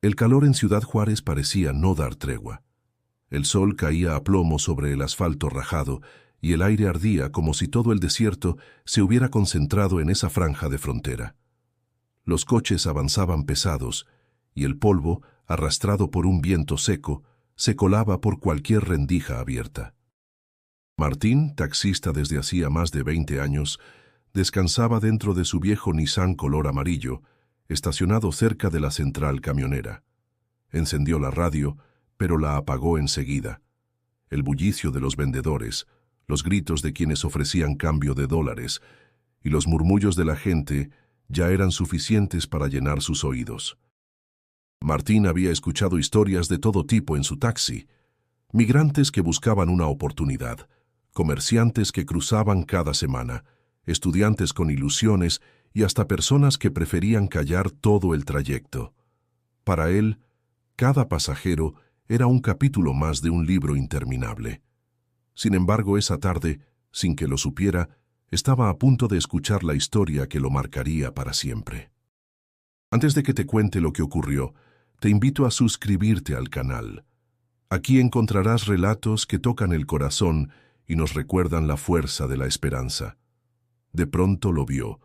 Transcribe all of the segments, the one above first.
El calor en Ciudad Juárez parecía no dar tregua. El sol caía a plomo sobre el asfalto rajado y el aire ardía como si todo el desierto se hubiera concentrado en esa franja de frontera. Los coches avanzaban pesados y el polvo, arrastrado por un viento seco, se colaba por cualquier rendija abierta. Martín, taxista desde hacía más de 20 años, descansaba dentro de su viejo Nissan color amarillo, estacionado cerca de la central camionera. Encendió la radio, pero la apagó enseguida. El bullicio de los vendedores, los gritos de quienes ofrecían cambio de dólares y los murmullos de la gente ya eran suficientes para llenar sus oídos. Martín había escuchado historias de todo tipo en su taxi: migrantes que buscaban una oportunidad, comerciantes que cruzaban cada semana, estudiantes con ilusiones y hasta personas que preferían callar todo el trayecto. Para él, cada pasajero era un capítulo más de un libro interminable. Sin embargo, esa tarde, sin que lo supiera, estaba a punto de escuchar la historia que lo marcaría para siempre. Antes de que te cuente lo que ocurrió, te invito a suscribirte al canal. Aquí encontrarás relatos que tocan el corazón y nos recuerdan la fuerza de la esperanza. De pronto lo vio.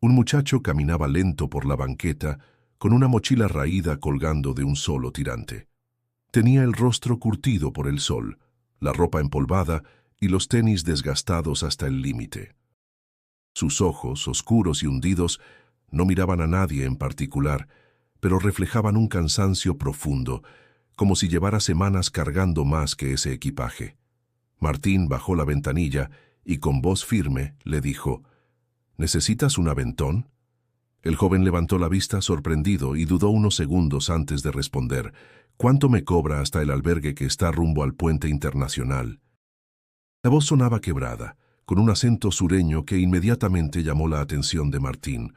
Un muchacho caminaba lento por la banqueta, con una mochila raída colgando de un solo tirante. Tenía el rostro curtido por el sol, la ropa empolvada y los tenis desgastados hasta el límite. Sus ojos, oscuros y hundidos, no miraban a nadie en particular, pero reflejaban un cansancio profundo, como si llevara semanas cargando más que ese equipaje. Martín bajó la ventanilla y con voz firme le dijo: ¿Necesitas un aventón? El joven levantó la vista sorprendido y dudó unos segundos antes de responder: ¿Cuánto me cobra hasta el albergue que está rumbo al puente internacional? La voz sonaba quebrada, con un acento sureño que inmediatamente llamó la atención de Martín.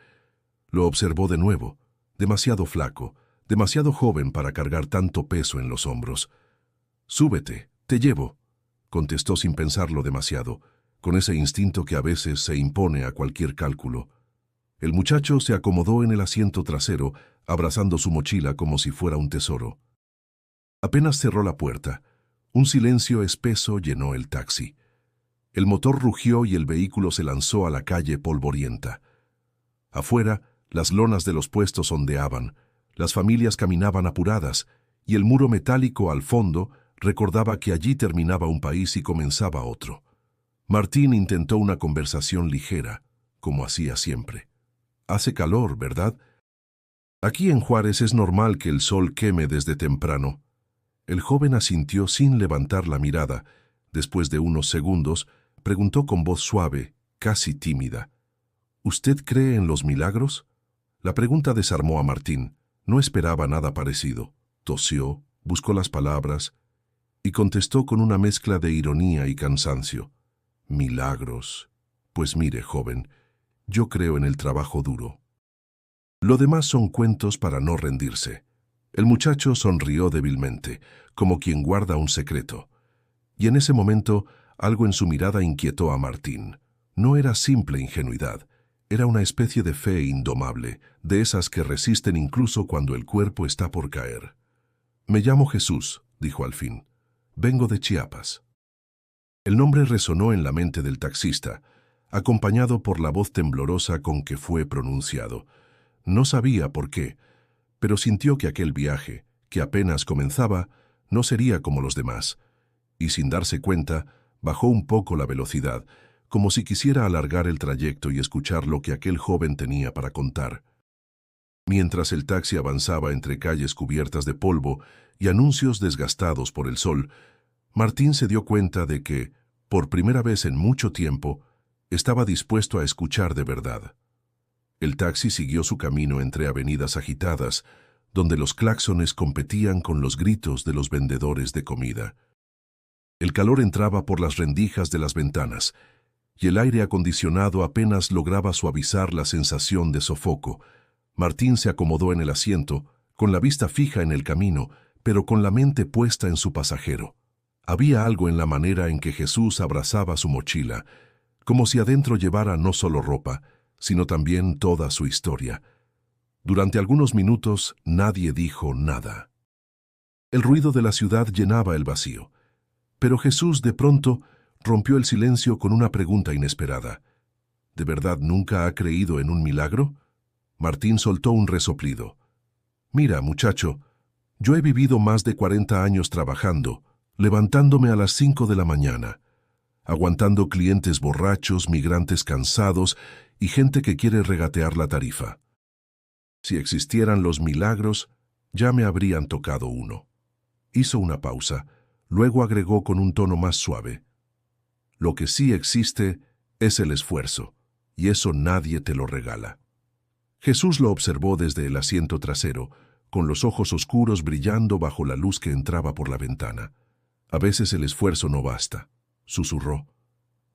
Lo observó de nuevo, demasiado flaco, demasiado joven para cargar tanto peso en los hombros. «Súbete, te llevo», contestó sin pensarlo demasiado, con ese instinto que a veces se impone a cualquier cálculo. El muchacho se acomodó en el asiento trasero, abrazando su mochila como si fuera un tesoro. Apenas cerró la puerta, un silencio espeso llenó el taxi. El motor rugió y el vehículo se lanzó a la calle polvorienta. Afuera, las lonas de los puestos ondeaban, las familias caminaban apuradas, y el muro metálico al fondo recordaba que allí terminaba un país y comenzaba otro. Martín intentó una conversación ligera, como hacía siempre. «Hace calor, ¿verdad? Aquí en Juárez es normal que el sol queme desde temprano». El joven asintió sin levantar la mirada. Después de unos segundos, preguntó con voz suave, casi tímida: «¿Usted cree en los milagros?». La pregunta desarmó a Martín. No esperaba nada parecido. Tosió, buscó las palabras y contestó con una mezcla de ironía y cansancio: «Milagros. Pues mire, joven, yo creo en el trabajo duro. Lo demás son cuentos para no rendirse». El muchacho sonrió débilmente, como quien guarda un secreto. Y en ese momento, algo en su mirada inquietó a Martín. No era simple ingenuidad, era una especie de fe indomable, de esas que resisten incluso cuando el cuerpo está por caer. «Me llamo Jesús», dijo al fin. «Vengo de Chiapas». El nombre resonó en la mente del taxista, acompañado por la voz temblorosa con que fue pronunciado. No sabía por qué, pero sintió que aquel viaje, que apenas comenzaba, no sería como los demás, y sin darse cuenta, bajó un poco la velocidad, como si quisiera alargar el trayecto y escuchar lo que aquel joven tenía para contar. Mientras el taxi avanzaba entre calles cubiertas de polvo y anuncios desgastados por el sol, Martín se dio cuenta de que, por primera vez en mucho tiempo, estaba dispuesto a escuchar de verdad. El taxi siguió su camino entre avenidas agitadas, donde los claxones competían con los gritos de los vendedores de comida. El calor entraba por las rendijas de las ventanas, y el aire acondicionado apenas lograba suavizar la sensación de sofoco. Martín se acomodó en el asiento, con la vista fija en el camino, pero con la mente puesta en su pasajero. Había algo en la manera en que Jesús abrazaba su mochila, como si adentro llevara no solo ropa, sino también toda su historia. Durante algunos minutos nadie dijo nada. El ruido de la ciudad llenaba el vacío, pero Jesús de pronto rompió el silencio con una pregunta inesperada. ¿De verdad nunca ha creído en un milagro? Martín soltó un resoplido. Mira, muchacho, yo he vivido más de 40 años trabajando, levantándome a las 5 de la mañana, aguantando clientes borrachos, migrantes cansados y gente que quiere regatear la tarifa. Si existieran los milagros, ya me habrían tocado uno. Hizo una pausa, luego agregó con un tono más suave. Lo que sí existe es el esfuerzo, y eso nadie te lo regala. Jesús lo observó desde el asiento trasero, con los ojos oscuros brillando bajo la luz que entraba por la ventana. A veces el esfuerzo no basta, susurró.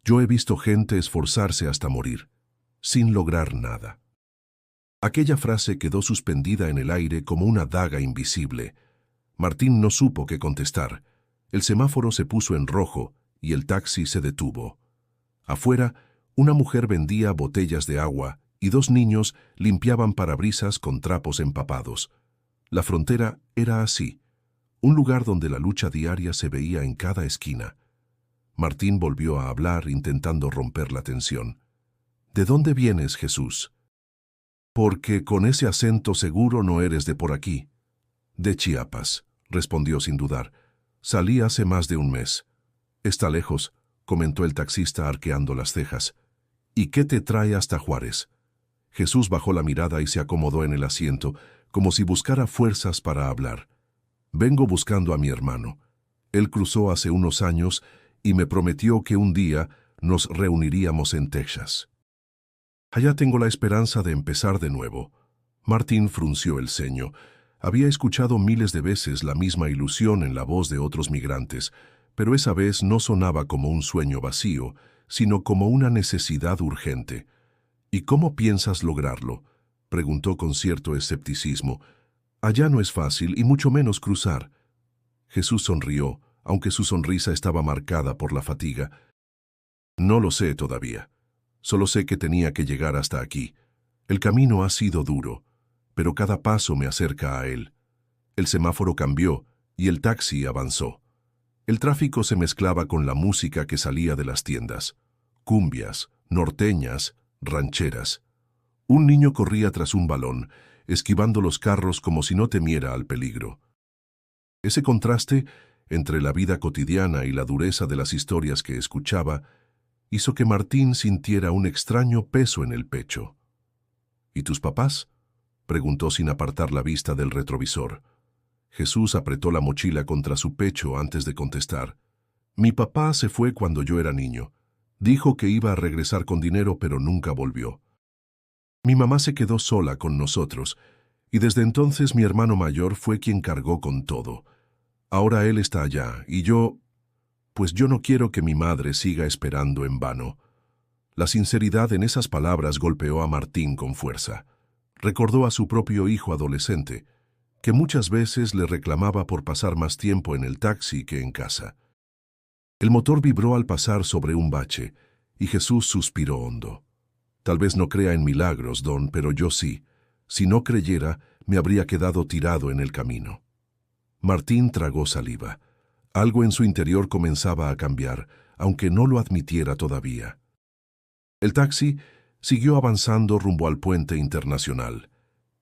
Yo he visto gente esforzarse hasta morir, sin lograr nada. Aquella frase quedó suspendida en el aire como una daga invisible. Martín no supo qué contestar. El semáforo se puso en rojo y el taxi se detuvo. Afuera, una mujer vendía botellas de agua y 2 niños limpiaban parabrisas con trapos empapados. La frontera era así, un lugar donde la lucha diaria se veía en cada esquina. Martín volvió a hablar intentando romper la tensión. ¿De dónde vienes, Jesús? Porque con ese acento seguro no eres de por aquí. De Chiapas, respondió sin dudar. Salí hace más de un mes. Está lejos, comentó el taxista arqueando las cejas. ¿Y qué te trae hasta Juárez? Jesús bajó la mirada y se acomodó en el asiento, como si buscara fuerzas para hablar. Vengo buscando a mi hermano. Él cruzó hace unos años y me prometió que un día nos reuniríamos en Texas. Allá tengo la esperanza de empezar de nuevo. Martín frunció el ceño. Había escuchado miles de veces la misma ilusión en la voz de otros migrantes, pero esa vez no sonaba como un sueño vacío, sino como una necesidad urgente. ¿Y cómo piensas lograrlo?, preguntó con cierto escepticismo. Allá no es fácil y mucho menos cruzar. Jesús sonrió, aunque su sonrisa estaba marcada por la fatiga. No lo sé todavía. Solo sé que tenía que llegar hasta aquí. El camino ha sido duro, pero cada paso me acerca a él. El semáforo cambió y el taxi avanzó. El tráfico se mezclaba con la música que salía de las tiendas. Cumbias, norteñas, rancheras. Un niño corría tras un balón, esquivando los carros como si no temiera al peligro. Ese contraste entre la vida cotidiana y la dureza de las historias que escuchaba hizo que Martín sintiera un extraño peso en el pecho. ¿Y tus papás?, preguntó sin apartar la vista del retrovisor. Jesús apretó la mochila contra su pecho antes de contestar. Mi papá se fue cuando yo era niño. Dijo que iba a regresar con dinero, pero nunca volvió. Mi mamá se quedó sola con nosotros, y desde entonces mi hermano mayor fue quien cargó con todo. Ahora él está allá, y pues yo no quiero que mi madre siga esperando en vano. La sinceridad en esas palabras golpeó a Martín con fuerza. Recordó a su propio hijo adolescente, que muchas veces le reclamaba por pasar más tiempo en el taxi que en casa. El motor vibró al pasar sobre un bache, y Jesús suspiró hondo. Tal vez no crea en milagros, Don, pero yo sí. Si no creyera, me habría quedado tirado en el camino. Martín tragó saliva. Algo en su interior comenzaba a cambiar, aunque no lo admitiera todavía. El taxi siguió avanzando rumbo al puente internacional,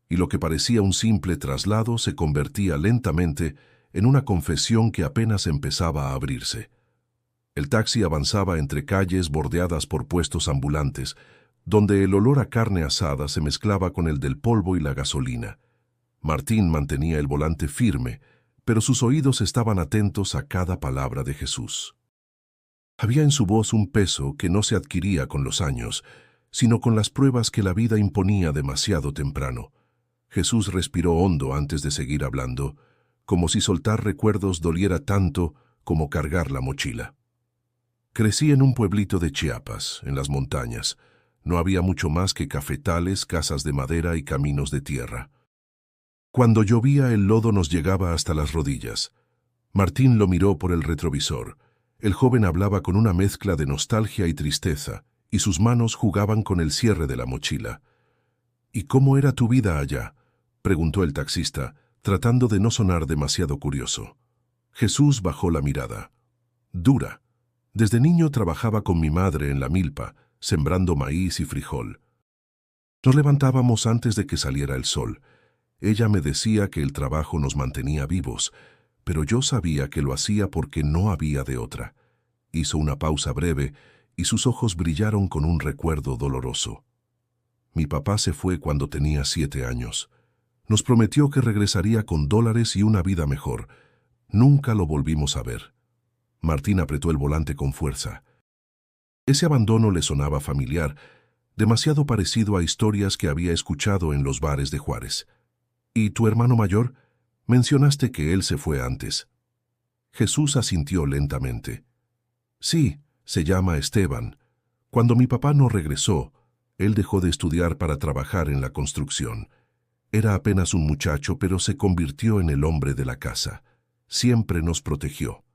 y lo que parecía un simple traslado se convertía lentamente en una confesión que apenas empezaba a abrirse. El taxi avanzaba entre calles bordeadas por puestos ambulantes, donde el olor a carne asada se mezclaba con el del polvo y la gasolina. Martín mantenía el volante firme, pero sus oídos estaban atentos a cada palabra de Jesús. Había en su voz un peso que no se adquiría con los años, sino con las pruebas que la vida imponía demasiado temprano. Jesús respiró hondo antes de seguir hablando, como si soltar recuerdos doliera tanto como cargar la mochila. Crecí en un pueblito de Chiapas, en las montañas. No había mucho más que cafetales, casas de madera y caminos de tierra. Cuando llovía, el lodo nos llegaba hasta las rodillas. Martín lo miró por el retrovisor. El joven hablaba con una mezcla de nostalgia y tristeza, y sus manos jugaban con el cierre de la mochila. ¿Y cómo era tu vida allá?, preguntó el taxista, tratando de no sonar demasiado curioso. Jesús bajó la mirada. Dura. Desde niño trabajaba con mi madre en la milpa, sembrando maíz y frijol. Nos levantábamos antes de que saliera el sol. Ella me decía que el trabajo nos mantenía vivos, pero yo sabía que lo hacía porque no había de otra. Hizo una pausa breve y sus ojos brillaron con un recuerdo doloroso. Mi papá se fue cuando tenía 7 años. Nos prometió que regresaría con dólares y una vida mejor. Nunca lo volvimos a ver. Martín apretó el volante con fuerza. Ese abandono le sonaba familiar, demasiado parecido a historias que había escuchado en los bares de Juárez. ¿Y tu hermano mayor? Mencionaste que él se fue antes. Jesús asintió lentamente. Sí, se llama Esteban. Cuando mi papá no regresó, él dejó de estudiar para trabajar en la construcción. Era apenas un muchacho, pero se convirtió en el hombre de la casa. Siempre nos protegió.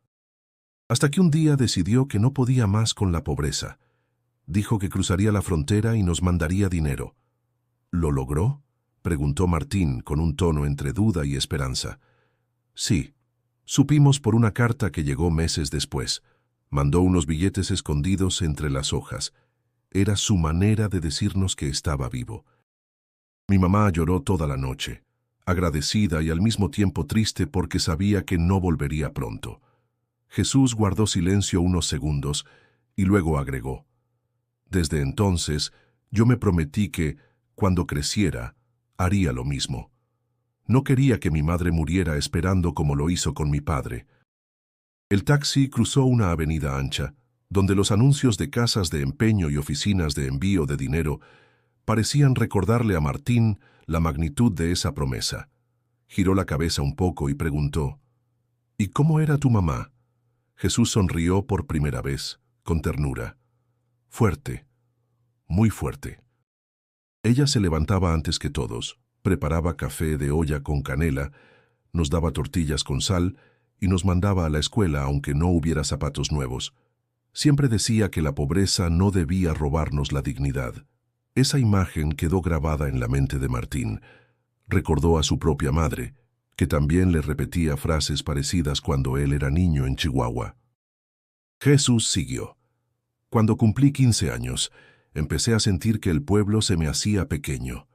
Hasta que un día decidió que no podía más con la pobreza. Dijo que cruzaría la frontera y nos mandaría dinero. ¿Lo logró?, preguntó Martín con un tono entre duda y esperanza. Sí. Supimos por una carta que llegó meses después. Mandó unos billetes escondidos entre las hojas. Era su manera de decirnos que estaba vivo. Mi mamá lloró toda la noche, agradecida y al mismo tiempo triste porque sabía que no volvería pronto. Jesús guardó silencio unos segundos y luego agregó: Desde entonces, yo me prometí que, cuando creciera, haría lo mismo. No quería que mi madre muriera esperando como lo hizo con mi padre. El taxi cruzó una avenida ancha, donde los anuncios de casas de empeño y oficinas de envío de dinero parecían recordarle a Martín la magnitud de esa promesa. Giró la cabeza un poco y preguntó: ¿Y cómo era tu mamá? Jesús sonrió por primera vez, con ternura. Fuerte, muy fuerte. Ella se levantaba antes que todos, preparaba café de olla con canela, nos daba tortillas con sal y nos mandaba a la escuela aunque no hubiera zapatos nuevos. Siempre decía que la pobreza no debía robarnos la dignidad. Esa imagen quedó grabada en la mente de Martín. Recordó a su propia madre, que también le repetía frases parecidas cuando él era niño en Chihuahua. Jesús siguió. Cuando cumplí 15 años, empecé a sentir que el pueblo se me hacía pequeño.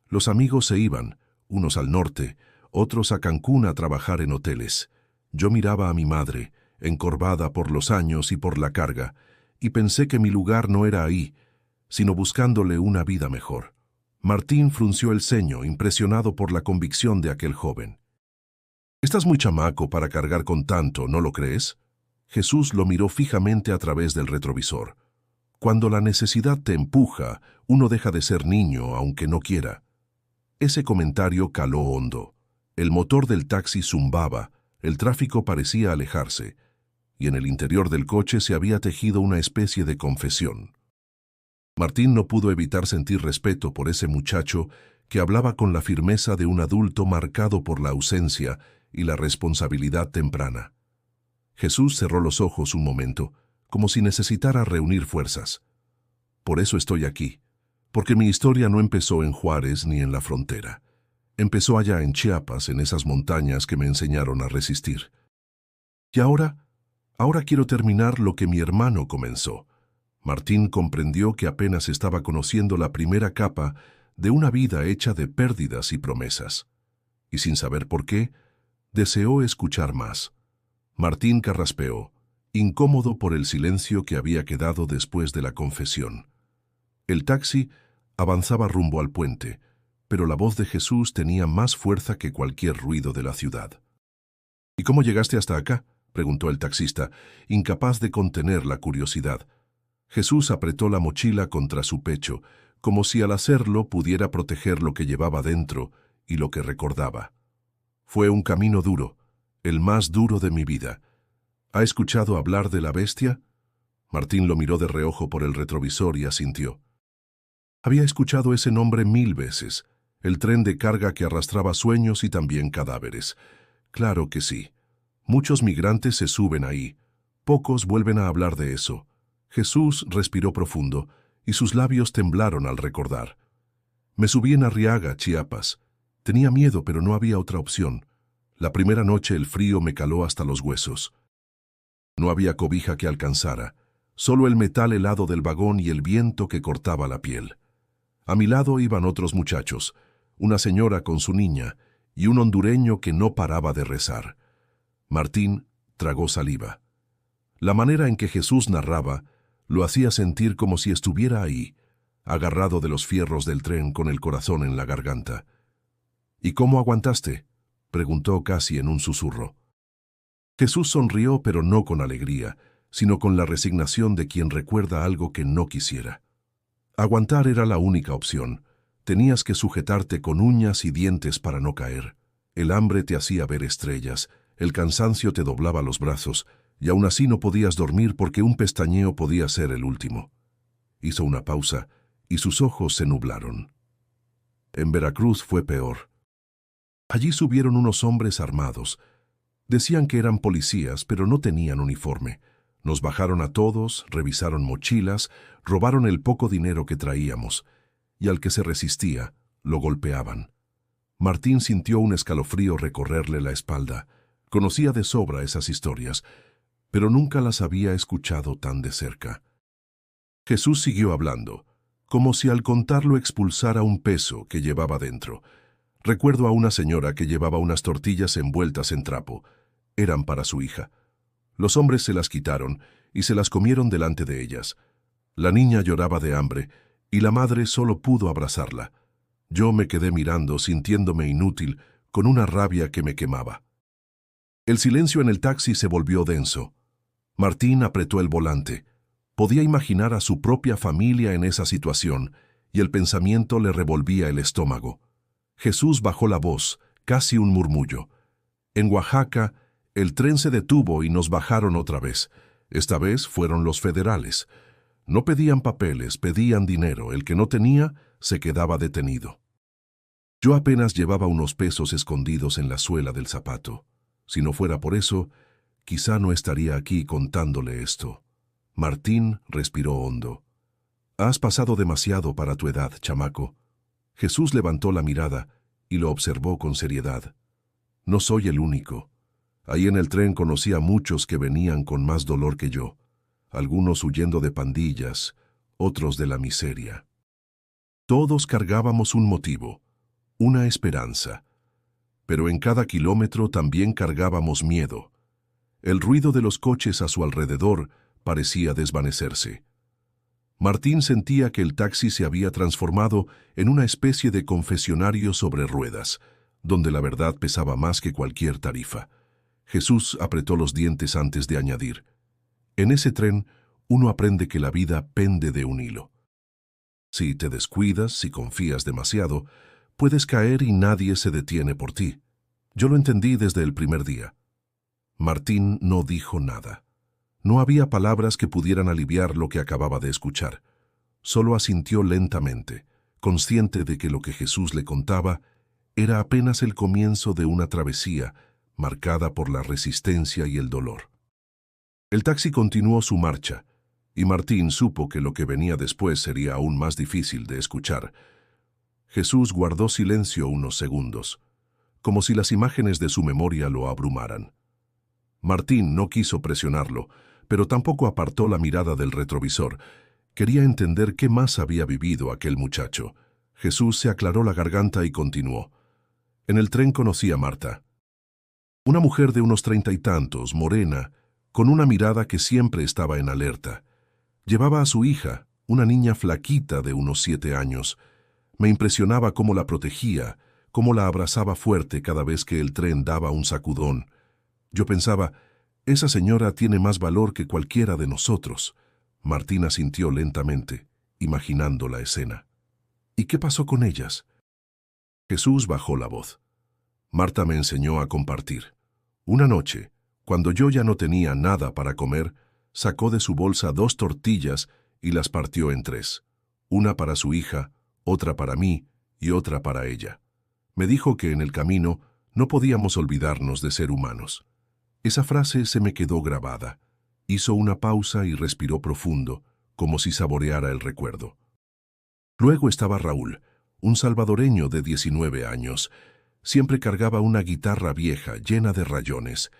Los amigos se iban, unos al norte, otros a Cancún a trabajar en hoteles. Yo miraba a mi madre, encorvada por los años y por la carga, y pensé que mi lugar no era ahí, sino buscándole una vida mejor. Martín frunció el ceño, impresionado por la convicción de aquel joven. «Estás muy chamaco para cargar con tanto, ¿no lo crees?». Jesús lo miró fijamente a través del retrovisor. Cuando la necesidad te empuja, uno deja de ser niño, aunque no quiera. Ese comentario caló hondo. El motor del taxi zumbaba, el tráfico parecía alejarse, y en el interior del coche se había tejido una especie de confesión. Martín no pudo evitar sentir respeto por ese muchacho que hablaba con la firmeza de un adulto marcado por la ausencia y la responsabilidad temprana. Jesús cerró los ojos un momento, como si necesitara reunir fuerzas. Por eso estoy aquí, porque mi historia no empezó en Juárez ni en la frontera. Empezó allá en Chiapas, en esas montañas que me enseñaron a resistir. Y ahora quiero terminar lo que mi hermano comenzó. Martín comprendió que apenas estaba conociendo la primera capa de una vida hecha de pérdidas y promesas. Y sin saber por qué, deseó escuchar más. Martín carraspeó, incómodo por el silencio que había quedado después de la confesión. El taxi avanzaba rumbo al puente, pero la voz de Jesús tenía más fuerza que cualquier ruido de la ciudad. «¿Y cómo llegaste hasta acá?», preguntó el taxista, incapaz de contener la curiosidad. Jesús apretó la mochila contra su pecho, como si al hacerlo pudiera proteger lo que llevaba dentro y lo que recordaba. «Fue un camino duro, el más duro de mi vida. ¿Ha escuchado hablar de la bestia?». Martín lo miró de reojo por el retrovisor y asintió. Había escuchado ese nombre 1000 veces, el tren de carga que arrastraba sueños y también cadáveres. Claro que sí. Muchos migrantes se suben ahí. Pocos vuelven a hablar de eso. Jesús respiró profundo y sus labios temblaron al recordar. Me subí en Arriaga, Chiapas. Tenía miedo, pero no había otra opción. La primera noche el frío me caló hasta los huesos. No había cobija que alcanzara, solo el metal helado del vagón y el viento que cortaba la piel. A mi lado iban otros muchachos, una señora con su niña y un hondureño que no paraba de rezar. Martín tragó saliva. La manera en que Jesús narraba lo hacía sentir como si estuviera ahí, agarrado de los fierros del tren con el corazón en la garganta. «¿Y cómo aguantaste?», preguntó casi en un susurro. Jesús sonrió, pero no con alegría, sino con la resignación de quien recuerda algo que no quisiera. Aguantar era la única opción. Tenías que sujetarte con uñas y dientes para no caer. El hambre te hacía ver estrellas, el cansancio te doblaba los brazos, y aún así no podías dormir porque un pestañeo podía ser el último. Hizo una pausa, y sus ojos se nublaron. En Veracruz fue peor. Allí subieron unos hombres armados. Decían que eran policías, pero no tenían uniforme. Nos bajaron a todos, revisaron mochilas, robaron el poco dinero que traíamos, y al que se resistía, lo golpeaban. Martín sintió un escalofrío recorrerle la espalda. Conocía de sobra esas historias, pero nunca las había escuchado tan de cerca. Jesús siguió hablando, como si al contarlo expulsara un peso que llevaba dentro. Recuerdo a una señora que llevaba unas tortillas envueltas en trapo. Eran para su hija. Los hombres se las quitaron y se las comieron delante de ellas. La niña lloraba de hambre y la madre solo pudo abrazarla. Yo me quedé mirando, sintiéndome inútil, con una rabia que me quemaba. El silencio en el taxi se volvió denso. Martín apretó el volante. Podía imaginar a su propia familia en esa situación y el pensamiento le revolvía el estómago. Jesús bajó la voz, casi un murmullo. En Oaxaca, el tren se detuvo y nos bajaron otra vez. Esta vez fueron los federales. No pedían papeles, pedían dinero. El que no tenía, se quedaba detenido. Yo apenas llevaba unos pesos escondidos en la suela del zapato. Si no fuera por eso, quizá no estaría aquí contándole esto. Martín respiró hondo. «Has pasado demasiado para tu edad, chamaco». Jesús levantó la mirada y lo observó con seriedad. «No soy el único. Ahí en el tren conocí a muchos que venían con más dolor que yo, algunos huyendo de pandillas, otros de la miseria. Todos cargábamos un motivo, una esperanza, pero en cada kilómetro también cargábamos miedo. El ruido de los coches a su alrededor parecía desvanecerse. Martín sentía que el taxi se había transformado en una especie de confesionario sobre ruedas, donde la verdad pesaba más que cualquier tarifa. Jesús apretó los dientes antes de añadir: «En ese tren uno aprende que la vida pende de un hilo. Si te descuidas, si confías demasiado, puedes caer y nadie se detiene por ti. Yo lo entendí desde el primer día». Martín no dijo nada. No había palabras que pudieran aliviar lo que acababa de escuchar. Solo asintió lentamente, consciente de que lo que Jesús le contaba era apenas el comienzo de una travesía marcada por la resistencia y el dolor. El taxi continuó su marcha, y Martín supo que lo que venía después sería aún más difícil de escuchar. Jesús guardó silencio unos segundos, como si las imágenes de su memoria lo abrumaran. Martín no quiso presionarlo, pero tampoco apartó la mirada del retrovisor. Quería entender qué más había vivido aquel muchacho. Jesús se aclaró la garganta y continuó. En el tren conocí a Marta. Una mujer de unos 30 y tantos, morena, con una mirada que siempre estaba en alerta. Llevaba a su hija, una niña flaquita de unos 7 años. Me impresionaba cómo la protegía, cómo la abrazaba fuerte cada vez que el tren daba un sacudón. Yo pensaba, esa señora tiene más valor que cualquiera de nosotros. Martín asintió lentamente, imaginando la escena. ¿Y qué pasó con ellas? Jesús bajó la voz. Marta me enseñó a compartir. Una noche, cuando yo ya no tenía nada para comer, sacó de su bolsa 2 tortillas y las partió en 3. Una para su hija, otra para mí y otra para ella. Me dijo que en el camino no podíamos olvidarnos de ser humanos. Esa frase se me quedó grabada. Hizo una pausa y respiró profundo, como si saboreara el recuerdo. Luego estaba Raúl, un salvadoreño de 19 años. Siempre cargaba una guitarra vieja llena de rayones.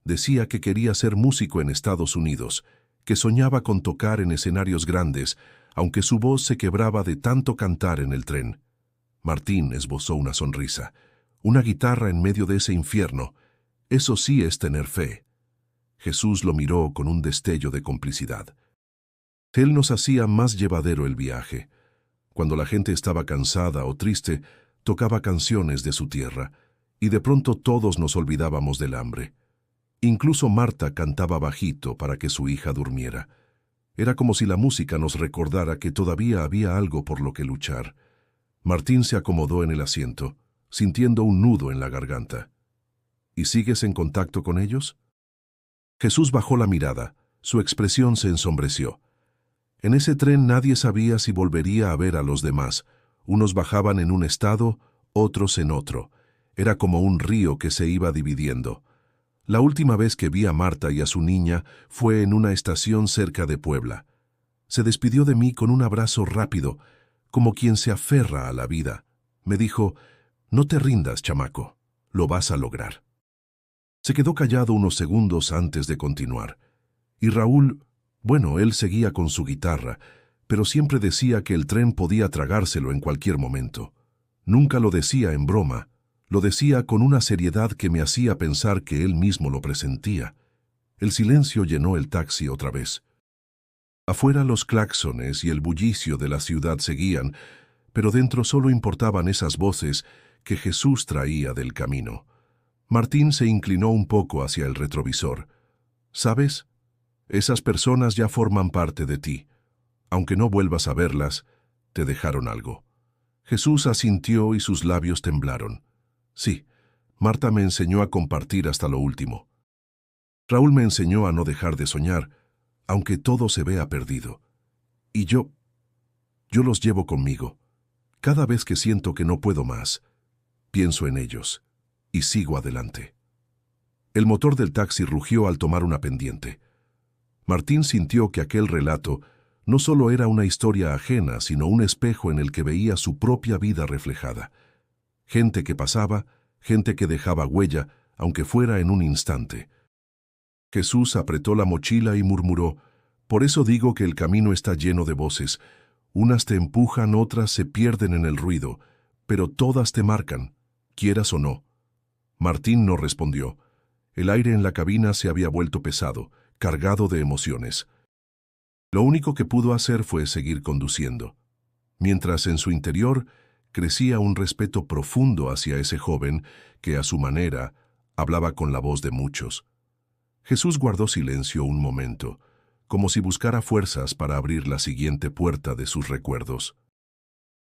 Decía que quería ser músico en Estados Unidos, que soñaba con tocar en escenarios grandes, aunque su voz se quebraba de tanto cantar en el tren. Martín esbozó una sonrisa. Una guitarra en medio de ese infierno. Eso sí es tener fe. Jesús lo miró con un destello de complicidad. Él nos hacía más llevadero el viaje. Cuando la gente estaba cansada o triste, tocaba canciones de su tierra, y de pronto todos nos olvidábamos del hambre. Incluso Marta cantaba bajito para que su hija durmiera. Era como si la música nos recordara que todavía había algo por lo que luchar. Martín se acomodó en el asiento, sintiendo un nudo en la garganta. ¿Y sigues en contacto con ellos? Jesús bajó la mirada. Su expresión se ensombreció. En ese tren nadie sabía si volvería a ver a los demás. Unos bajaban en un estado, otros en otro. Era como un río que se iba dividiendo. La última vez que vi a Marta y a su niña fue en una estación cerca de Puebla. Se despidió de mí con un abrazo rápido, como quien se aferra a la vida. Me dijo, «No te rindas, chamaco, lo vas a lograr». Se quedó callado unos segundos antes de continuar. Y Raúl, bueno, él seguía con su guitarra, pero siempre decía que el tren podía tragárselo en cualquier momento. Nunca lo decía en broma, lo decía con una seriedad que me hacía pensar que él mismo lo presentía. El silencio llenó el taxi otra vez. Afuera los claxones y el bullicio de la ciudad seguían, pero dentro solo importaban esas voces que Jesús traía del camino. Martín se inclinó un poco hacia el retrovisor. ¿Sabes? Esas personas ya forman parte de ti. Aunque no vuelvas a verlas, te dejaron algo. Jesús asintió y sus labios temblaron. Sí, Marta me enseñó a compartir hasta lo último. Raúl me enseñó a no dejar de soñar, aunque todo se vea perdido. Y yo los llevo conmigo. Cada vez que siento que no puedo más, pienso en ellos y sigo adelante. El motor del taxi rugió al tomar una pendiente. Martín sintió que aquel relato no solo era una historia ajena, sino un espejo en el que veía su propia vida reflejada. Gente que pasaba, gente que dejaba huella, aunque fuera en un instante. Jesús apretó la mochila y murmuró, «Por eso digo que el camino está lleno de voces. Unas te empujan, otras se pierden en el ruido, pero todas te marcan, quieras o no». Martín no respondió. El aire en la cabina se había vuelto pesado, cargado de emociones. Lo único que pudo hacer fue seguir conduciendo, mientras en su interior crecía un respeto profundo hacia ese joven que, a su manera, hablaba con la voz de muchos. Jesús guardó silencio un momento, como si buscara fuerzas para abrir la siguiente puerta de sus recuerdos.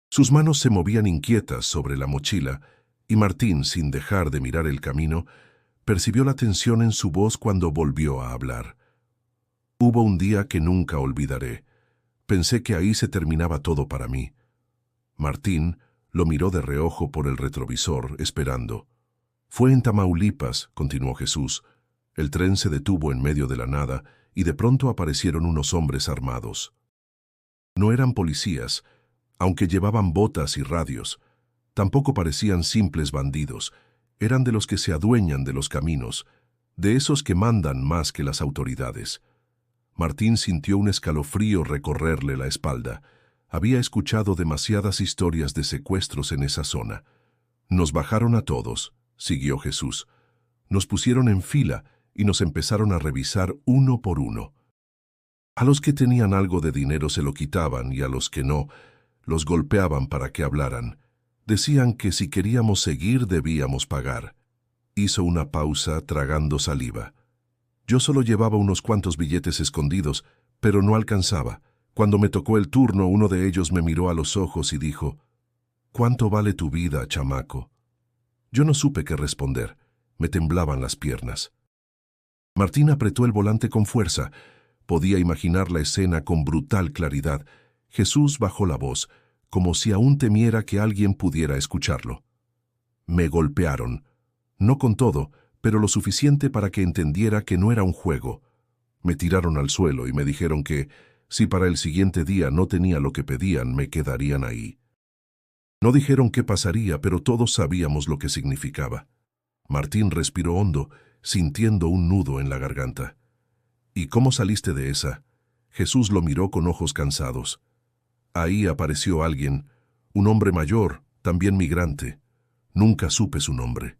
Sus manos se movían inquietas sobre la mochila, y Martín, sin dejar de mirar el camino, percibió la tensión en su voz cuando volvió a hablar. Hubo un día que nunca olvidaré. Pensé que ahí se terminaba todo para mí. Martín lo miró de reojo por el retrovisor, esperando. Fue en Tamaulipas, continuó Jesús. El tren se detuvo en medio de la nada y de pronto aparecieron unos hombres armados. No eran policías, aunque llevaban botas y radios. Tampoco parecían simples bandidos. Eran de los que se adueñan de los caminos, de esos que mandan más que las autoridades. Martín sintió un escalofrío recorrerle la espalda. Había escuchado demasiadas historias de secuestros en esa zona. Nos bajaron a todos, siguió Jesús. Nos pusieron en fila y nos empezaron a revisar uno por uno. A los que tenían algo de dinero se lo quitaban y a los que no, los golpeaban para que hablaran. Decían que si queríamos seguir debíamos pagar. Hizo una pausa tragando saliva. Yo solo llevaba unos cuantos billetes escondidos, pero no alcanzaba. Cuando me tocó el turno, uno de ellos me miró a los ojos y dijo, «¿Cuánto vale tu vida, chamaco?». Yo no supe qué responder. Me temblaban las piernas. Martín apretó el volante con fuerza. Podía imaginar la escena con brutal claridad. Jesús bajó la voz, como si aún temiera que alguien pudiera escucharlo. Me golpearon. No con todo, pero lo suficiente para que entendiera que no era un juego. Me tiraron al suelo y me dijeron que, si para el siguiente día no tenía lo que pedían, me quedarían ahí. No dijeron qué pasaría, pero todos sabíamos lo que significaba. Martín respiró hondo, sintiendo un nudo en la garganta. ¿Y cómo saliste de esa? Jesús lo miró con ojos cansados. Ahí apareció alguien, un hombre mayor, también migrante. Nunca supe su nombre.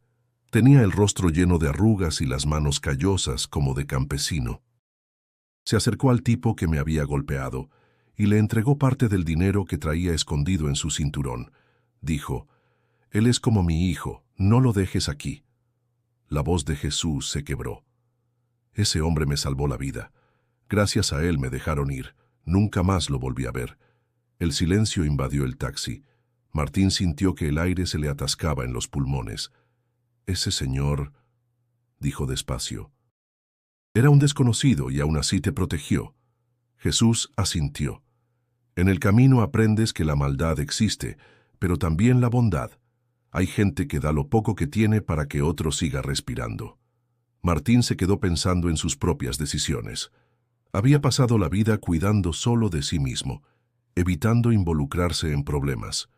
Tenía el rostro lleno de arrugas y las manos callosas como de campesino. Se acercó al tipo que me había golpeado y le entregó parte del dinero que traía escondido en su cinturón. Dijo, «Él es como mi hijo, no lo dejes aquí». La voz de Jesús se quebró. Ese hombre me salvó la vida. Gracias a él me dejaron ir. Nunca más lo volví a ver. El silencio invadió el taxi. Martín sintió que el aire se le atascaba en los pulmones. «Ese señor», dijo despacio. «Era un desconocido y aún así te protegió». Jesús asintió. En el camino aprendes que la maldad existe, pero también la bondad. Hay gente que da lo poco que tiene para que otro siga respirando. Martín se quedó pensando en sus propias decisiones. Había pasado la vida cuidando solo de sí mismo, evitando involucrarse en problemas.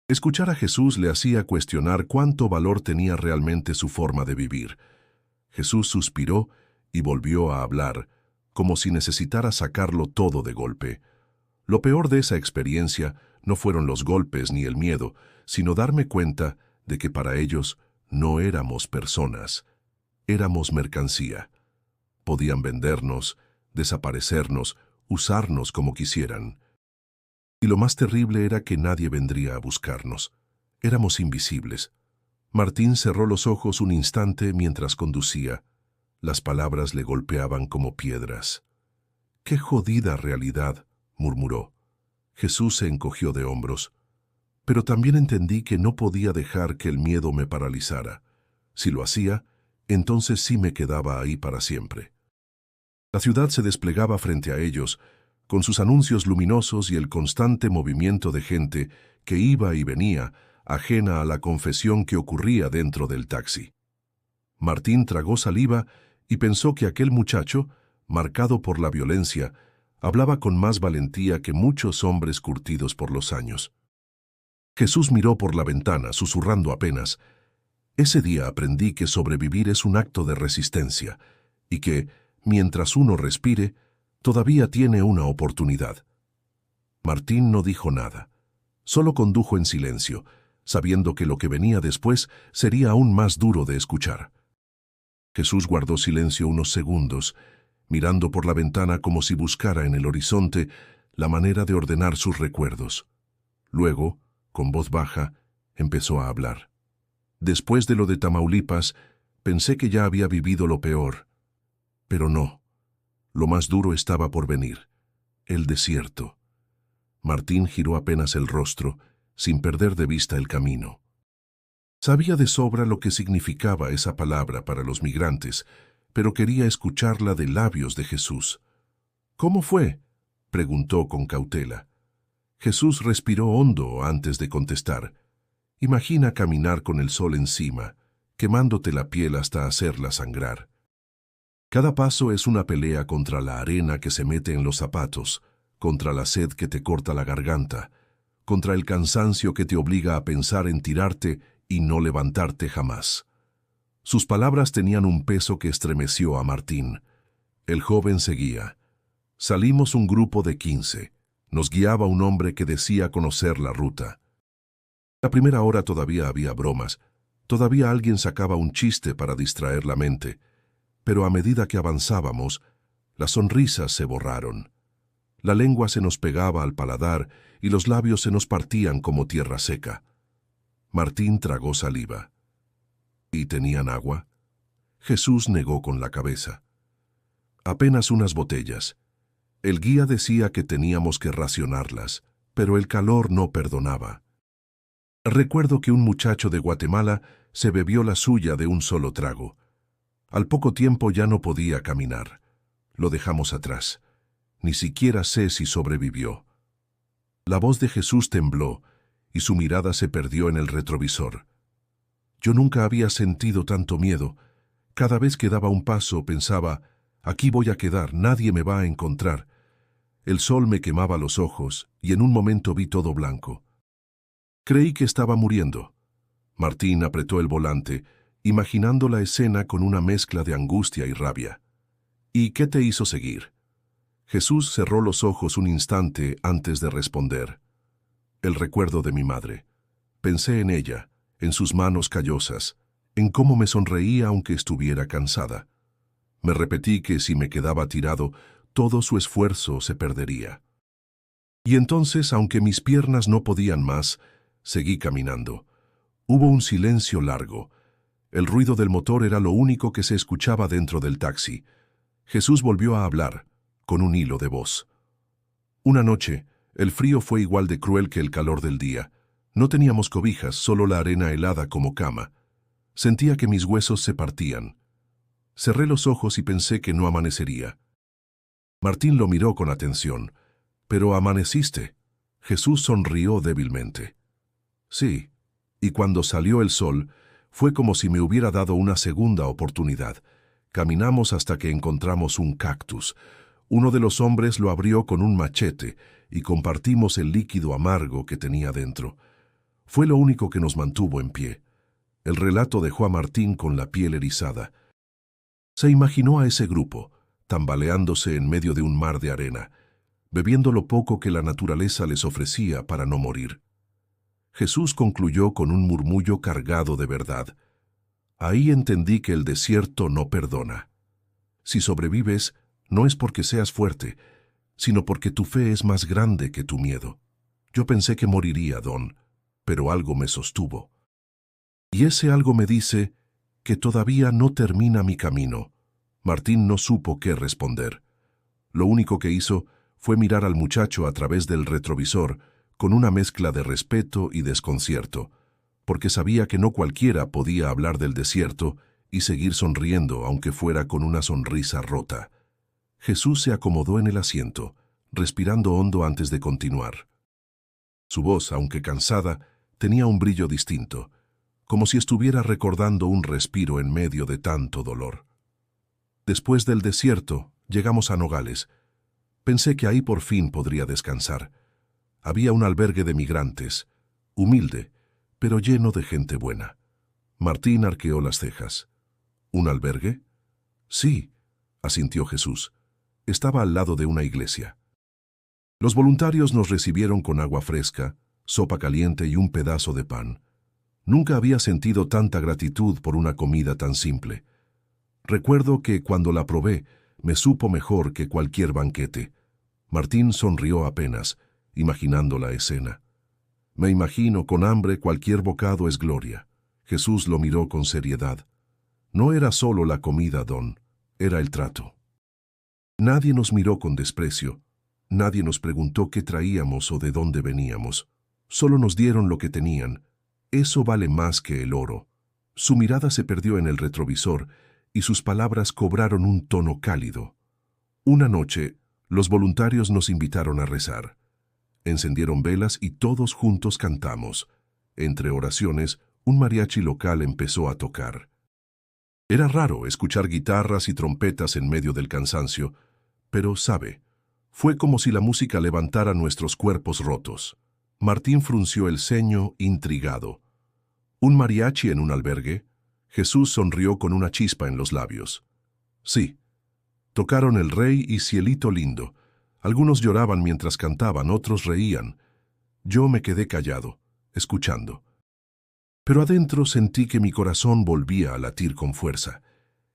Escuchar a Jesús le hacía cuestionar cuánto valor tenía realmente su forma de vivir. Jesús suspiró y volvió a hablar, como si necesitara sacarlo todo de golpe. Lo peor de esa experiencia no fueron los golpes ni el miedo, sino darme cuenta de que para ellos no éramos personas, éramos mercancía. Podían vendernos, desaparecernos, usarnos como quisieran. Y lo más terrible era que nadie vendría a buscarnos. Éramos invisibles. Martín cerró los ojos un instante mientras conducía. Las palabras le golpeaban como piedras. «¡Qué jodida realidad!», murmuró. Jesús se encogió de hombros. Pero también entendí que no podía dejar que el miedo me paralizara. Si lo hacía, entonces sí me quedaba ahí para siempre. La ciudad se desplegaba frente a ellos, con sus anuncios luminosos y el constante movimiento de gente que iba y venía, ajena a la confesión que ocurría dentro del taxi. Martín tragó saliva y pensó que aquel muchacho, marcado por la violencia, hablaba con más valentía que muchos hombres curtidos por los años. Jesús miró por la ventana, susurrando apenas. Ese día aprendí que sobrevivir es un acto de resistencia y que, mientras uno respire, todavía tiene una oportunidad. Martín no dijo nada. Solo condujo en silencio, sabiendo que lo que venía después sería aún más duro de escuchar. Jesús guardó silencio unos segundos, mirando por la ventana como si buscara en el horizonte la manera de ordenar sus recuerdos. Luego, con voz baja, empezó a hablar. Después de lo de Tamaulipas, pensé que ya había vivido lo peor. Pero no. Lo más duro estaba por venir. El desierto. Martín giró apenas el rostro, sin perder de vista el camino. Sabía de sobra lo que significaba esa palabra para los migrantes, pero quería escucharla de labios de Jesús. «¿Cómo fue?», preguntó con cautela. Jesús respiró hondo antes de contestar. «Imagina caminar con el sol encima, quemándote la piel hasta hacerla sangrar. Cada paso es una pelea contra la arena que se mete en los zapatos, contra la sed que te corta la garganta, contra el cansancio que te obliga a pensar en tirarte y no levantarte jamás». Sus palabras tenían un peso que estremeció a Martín. El joven seguía. Salimos un grupo de 15. Nos guiaba un hombre que decía conocer la ruta. La primera hora todavía había bromas. Todavía alguien sacaba un chiste para distraer la mente. Pero a medida que avanzábamos, las sonrisas se borraron. La lengua se nos pegaba al paladar y los labios se nos partían como tierra seca. Martín tragó saliva. ¿Y tenían agua? Jesús negó con la cabeza. Apenas unas botellas. El guía decía que teníamos que racionarlas, pero el calor no perdonaba. Recuerdo que un muchacho de Guatemala se bebió la suya de un solo trago. Al poco tiempo ya no podía caminar. Lo dejamos atrás. Ni siquiera sé si sobrevivió. La voz de Jesús tembló y su mirada se perdió en el retrovisor. Yo nunca había sentido tanto miedo. Cada vez que daba un paso pensaba, aquí voy a quedar, nadie me va a encontrar. El sol me quemaba los ojos y en un momento vi todo blanco. Creí que estaba muriendo. Martín apretó el volante, imaginando la escena con una mezcla de angustia y rabia. ¿Y qué te hizo seguir? Jesús cerró los ojos un instante antes de responder. El recuerdo de mi madre. Pensé en ella, en sus manos callosas, en cómo me sonreía aunque estuviera cansada. Me repetí que si me quedaba tirado, todo su esfuerzo se perdería. Y entonces, aunque mis piernas no podían más, seguí caminando. Hubo un silencio largo. El ruido del motor era lo único que se escuchaba dentro del taxi. Jesús volvió a hablar, con un hilo de voz. Una noche, el frío fue igual de cruel que el calor del día. No teníamos cobijas, solo la arena helada como cama. Sentía que mis huesos se partían. Cerré los ojos y pensé que no amanecería. Martín lo miró con atención. «¿Pero amaneciste?» Jesús sonrió débilmente. «Sí, y cuando salió el sol, fue como si me hubiera dado una segunda oportunidad. Caminamos hasta que encontramos un cactus. Uno de los hombres lo abrió con un machete y compartimos el líquido amargo que tenía dentro. Fue lo único que nos mantuvo en pie». El relato dejó a Martín con la piel erizada. Se imaginó a ese grupo, tambaleándose en medio de un mar de arena, bebiendo lo poco que la naturaleza les ofrecía para no morir. Jesús concluyó con un murmullo cargado de verdad. Ahí entendí que el desierto no perdona. Si sobrevives, no es porque seas fuerte, sino porque tu fe es más grande que tu miedo. Yo pensé que moriría, Don, pero algo me sostuvo. Y ese algo me dice que todavía no termina mi camino. Martín no supo qué responder. Lo único que hizo fue mirar al muchacho a través del retrovisor con una mezcla de respeto y desconcierto, porque sabía que no cualquiera podía hablar del desierto y seguir sonriendo aunque fuera con una sonrisa rota. Jesús se acomodó en el asiento, respirando hondo antes de continuar. Su voz, aunque cansada, tenía un brillo distinto, como si estuviera recordando un respiro en medio de tanto dolor. Después del desierto, llegamos a Nogales. Pensé que ahí por fin podría descansar. Había un albergue de migrantes, humilde, pero lleno de gente buena. Martín arqueó las cejas. ¿Un albergue? Sí, asintió Jesús. Estaba al lado de una iglesia. Los voluntarios nos recibieron con agua fresca, sopa caliente y un pedazo de pan. Nunca había sentido tanta gratitud por una comida tan simple. Recuerdo que cuando la probé, me supo mejor que cualquier banquete. Martín sonrió apenas, imaginando la escena. Me imagino, con hambre cualquier bocado es gloria. Jesús lo miró con seriedad. No era solo la comida, Don, era el trato. Nadie nos miró con desprecio. Nadie nos preguntó qué traíamos o de dónde veníamos. Solo nos dieron lo que tenían. Eso vale más que el oro. Su mirada se perdió en el retrovisor y sus palabras cobraron un tono cálido. Una noche, los voluntarios nos invitaron a rezar. Encendieron velas y todos juntos cantamos. Entre oraciones, un mariachi local empezó a tocar. Era raro escuchar guitarras y trompetas en medio del cansancio, pero, ¿sabe? Fue como si la música levantara nuestros cuerpos rotos. Martín frunció el ceño, intrigado. ¿Un mariachi en un albergue? Jesús sonrió con una chispa en los labios. Sí. Tocaron El Rey y Cielito Lindo. Algunos lloraban mientras cantaban, otros reían. Yo me quedé callado, escuchando. Pero adentro sentí que mi corazón volvía a latir con fuerza.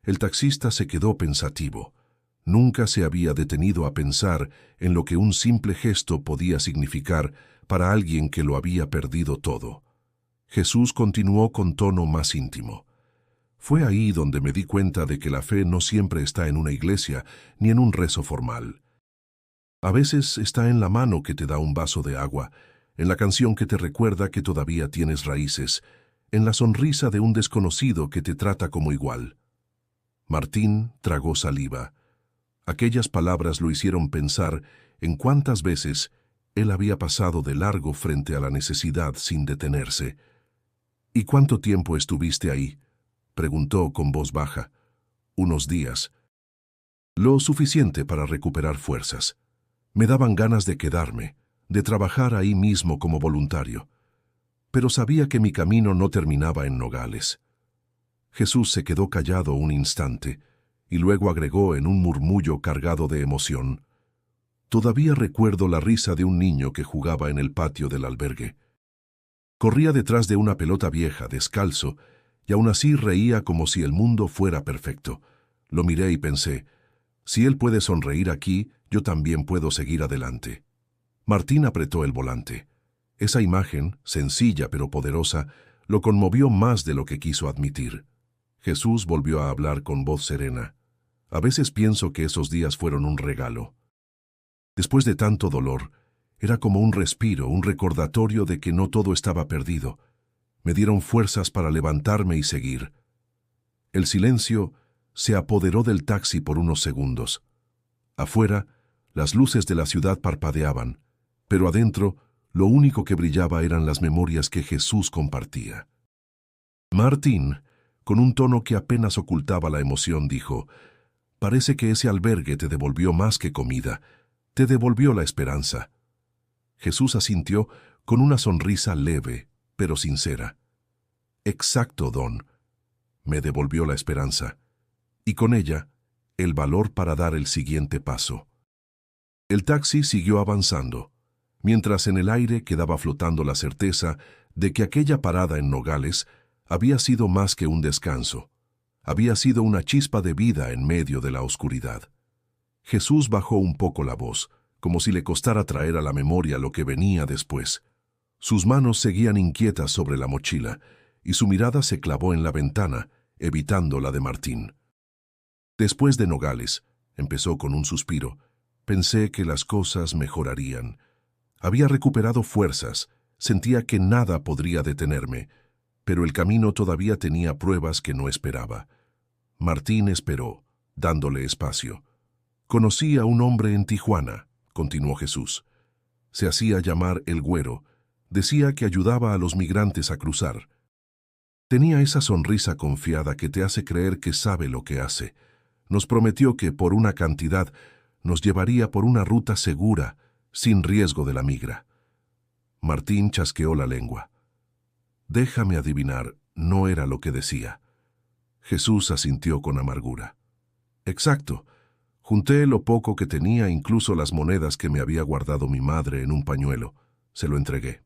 El taxista se quedó pensativo. Nunca se había detenido a pensar en lo que un simple gesto podía significar para alguien que lo había perdido todo. Jesús continuó con tono más íntimo. Fue ahí donde me di cuenta de que la fe no siempre está en una iglesia ni en un rezo formal. A veces está en la mano que te da un vaso de agua, en la canción que te recuerda que todavía tienes raíces, en la sonrisa de un desconocido que te trata como igual. Martín tragó saliva. Aquellas palabras lo hicieron pensar en cuántas veces él había pasado de largo frente a la necesidad sin detenerse. «¿Y cuánto tiempo estuviste ahí?», preguntó con voz baja. «Unos días». Lo suficiente para recuperar fuerzas. Me daban ganas de quedarme, de trabajar ahí mismo como voluntario. pero sabía que mi camino no terminaba en Nogales. Jesús se quedó callado un instante y luego agregó en un murmullo cargado de emoción: «Todavía recuerdo la risa de un niño que jugaba en el patio del albergue. Corría detrás de una pelota vieja, descalzo, y aún así reía como si el mundo fuera perfecto. Lo miré y pensé, si él puede sonreír aquí, yo también puedo seguir adelante». Martín apretó el volante. Esa imagen, sencilla pero poderosa, lo conmovió más de lo que quiso admitir. Jesús volvió a hablar con voz serena. «A veces pienso que esos días fueron un regalo. Después de tanto dolor, era como un respiro, un recordatorio de que no todo estaba perdido. Me dieron fuerzas para levantarme y seguir». El silencio se apoderó del taxi por unos segundos. Afuera, las luces de la ciudad parpadeaban, pero adentro, lo único que brillaba eran las memorias que Jesús compartía. Martín, con un tono que apenas ocultaba la emoción, dijo: «Parece que ese albergue te devolvió más que comida, te devolvió la esperanza». Jesús asintió con una sonrisa leve, pero sincera. «Exacto, Don. Me devolvió la esperanza, y con ella, el valor para dar el siguiente paso». El taxi siguió avanzando, mientras en el aire quedaba flotando la certeza de que aquella parada en Nogales había sido más que un descanso. Había sido una chispa de vida en medio de la oscuridad. Jesús bajó un poco la voz, como si le costara traer a la memoria lo que venía después. Sus manos seguían inquietas sobre la mochila, y su mirada se clavó en la ventana, evitando la de Martín. «Después de Nogales», empezó con un suspiro, «pensé que las cosas mejorarían. Había recuperado fuerzas, sentía que nada podría detenerme, pero el camino todavía tenía pruebas que no esperaba». Martín esperó, dándole espacio. «Conocí a un hombre en Tijuana», continuó Jesús. «Se hacía llamar el Güero. Decía que ayudaba a los migrantes a cruzar. Tenía esa sonrisa confiada que te hace creer que sabe lo que hace. Nos prometió que por una cantidad nos llevaría por una ruta segura, sin riesgo de la migra». Martín chasqueó la lengua. «Déjame adivinar, no era lo que decía». Jesús asintió con amargura. «Exacto. Junté lo poco que tenía, incluso las monedas que me había guardado mi madre en un pañuelo. Se lo entregué.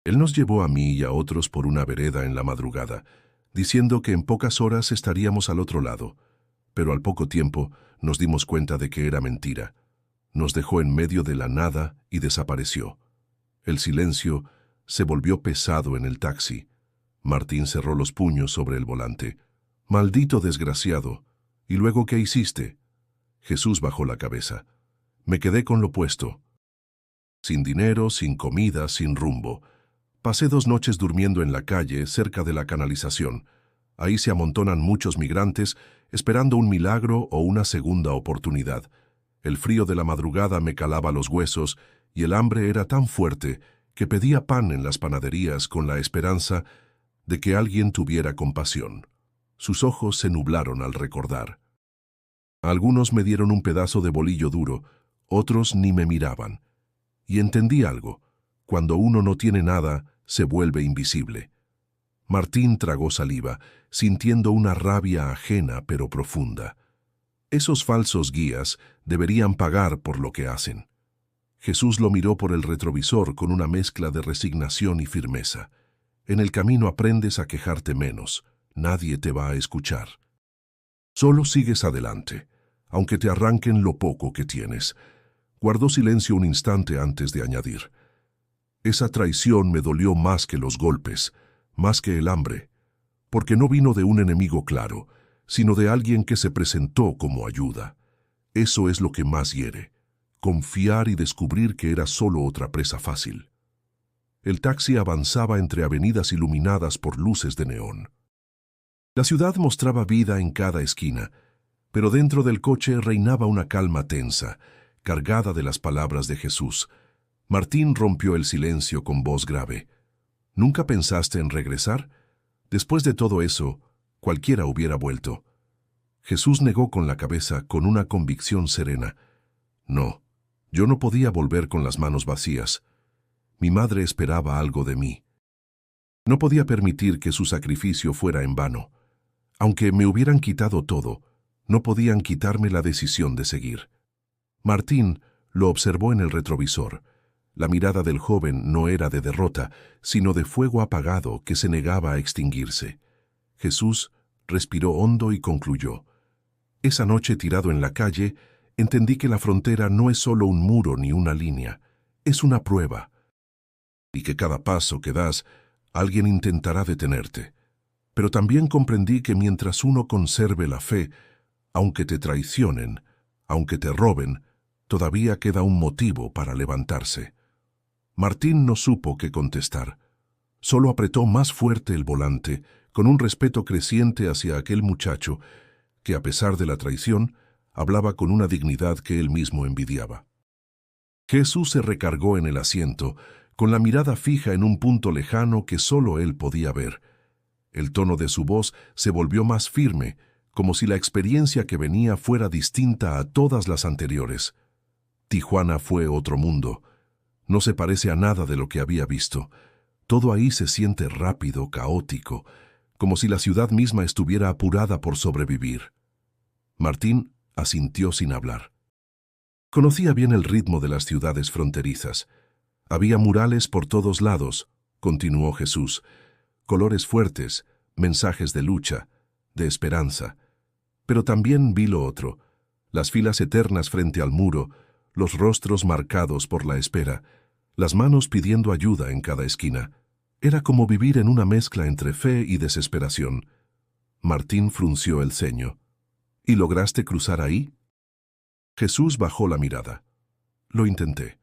Él nos llevó a mí y a otros por una vereda en la madrugada, diciendo que en pocas horas estaríamos al otro lado, pero al poco tiempo nos dimos cuenta de que era mentira. Nos dejó en medio de la nada y desapareció. El silencio se volvió pesado en el taxi. Martín cerró los puños sobre el volante. «Maldito desgraciado. ¿Y luego qué hiciste?» Jesús bajó la cabeza. «Me quedé con lo puesto. Sin dinero, sin comida, sin rumbo. Pasé 2 noches durmiendo en la calle, cerca de la canalización. Ahí se amontonan muchos migrantes, esperando un milagro o una segunda oportunidad. El frío de la madrugada me calaba los huesos y el hambre era tan fuerte que pedía pan en las panaderías con la esperanza de que alguien tuviera compasión». Sus ojos se nublaron al recordar. Algunos me dieron un pedazo de bolillo duro, otros ni me miraban. Y entendí algo: cuando uno no tiene nada, se vuelve invisible. Martín tragó saliva, sintiendo una rabia ajena pero profunda. Esos falsos guías deberían pagar por lo que hacen. Jesús lo miró por el retrovisor con una mezcla de resignación y firmeza. En el camino aprendes a quejarte menos. Nadie te va a escuchar. Solo sigues adelante, aunque te arranquen lo poco que tienes. Guardó silencio un instante antes de añadir: «Esa traición me dolió más que los golpes, más que el hambre, porque no vino de un enemigo claro, sino de alguien que se presentó como ayuda. Eso es lo que más hiere, confiar y descubrir que era solo otra presa fácil». El taxi avanzaba entre avenidas iluminadas por luces de neón. La ciudad mostraba vida en cada esquina, pero dentro del coche reinaba una calma tensa, cargada de las palabras de Jesús. Martín rompió el silencio con voz grave. «¿Nunca pensaste en regresar? Después de todo eso, cualquiera hubiera vuelto». Jesús negó con la cabeza con una convicción serena. «No, yo no podía volver con las manos vacías. Mi madre esperaba algo de mí». No podía permitir que su sacrificio fuera en vano. Aunque me hubieran quitado todo, no podían quitarme la decisión de seguir. Martín lo observó en el retrovisor. La mirada del joven no era de derrota, sino de fuego apagado que se negaba a extinguirse. Jesús respiró hondo y concluyó: esa noche, tirado en la calle, entendí que la frontera no es solo un muro ni una línea, es una prueba. Y que cada paso que das, alguien intentará detenerte. Pero también comprendí que mientras uno conserve la fe, aunque te traicionen, aunque te roben, todavía queda un motivo para levantarse. Martín no supo qué contestar. Solo apretó más fuerte el volante, con un respeto creciente hacia aquel muchacho que, a pesar de la traición, hablaba con una dignidad que él mismo envidiaba. Jesús se recargó en el asiento, con la mirada fija en un punto lejano que solo él podía ver. El tono de su voz se volvió más firme, como si la experiencia que venía fuera distinta a todas las anteriores. Tijuana fue otro mundo. No se parece a nada de lo que había visto. Todo ahí se siente rápido, caótico, como si la ciudad misma estuviera apurada por sobrevivir. Martín asintió sin hablar. Conocía bien el ritmo de las ciudades fronterizas. Había murales por todos lados, continuó Jesús, colores fuertes, mensajes de lucha, de esperanza. Pero también vi lo otro, las filas eternas frente al muro, los rostros marcados por la espera, las manos pidiendo ayuda en cada esquina. Era como vivir en una mezcla entre fe y desesperación. Martín frunció el ceño. ¿Y lograste cruzar ahí? Jesús bajó la mirada. Lo intenté.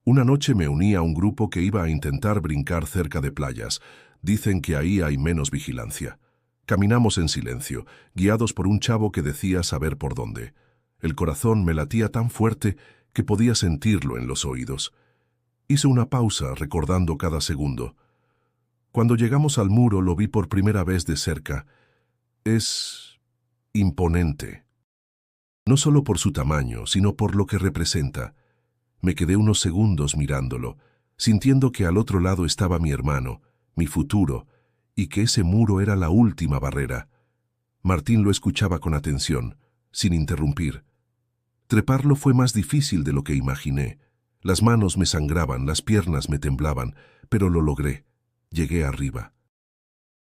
Una noche me uní a un grupo que iba a intentar brincar cerca de playas. Dicen que ahí hay menos vigilancia. Caminamos en silencio, guiados por un chavo que decía saber por dónde. El corazón me latía tan fuerte que podía sentirlo en los oídos. Hice una pausa, recordando cada segundo. Cuando llegamos al muro lo vi por primera vez de cerca. Es imponente. No solo por su tamaño, sino por lo que representa. Me quedé unos segundos mirándolo, sintiendo que al otro lado estaba mi hermano, mi futuro, y que ese muro era la última barrera. Martín lo escuchaba con atención, sin interrumpir. Treparlo fue más difícil de lo que imaginé. Las manos me sangraban, las piernas me temblaban, pero lo logré. Llegué arriba.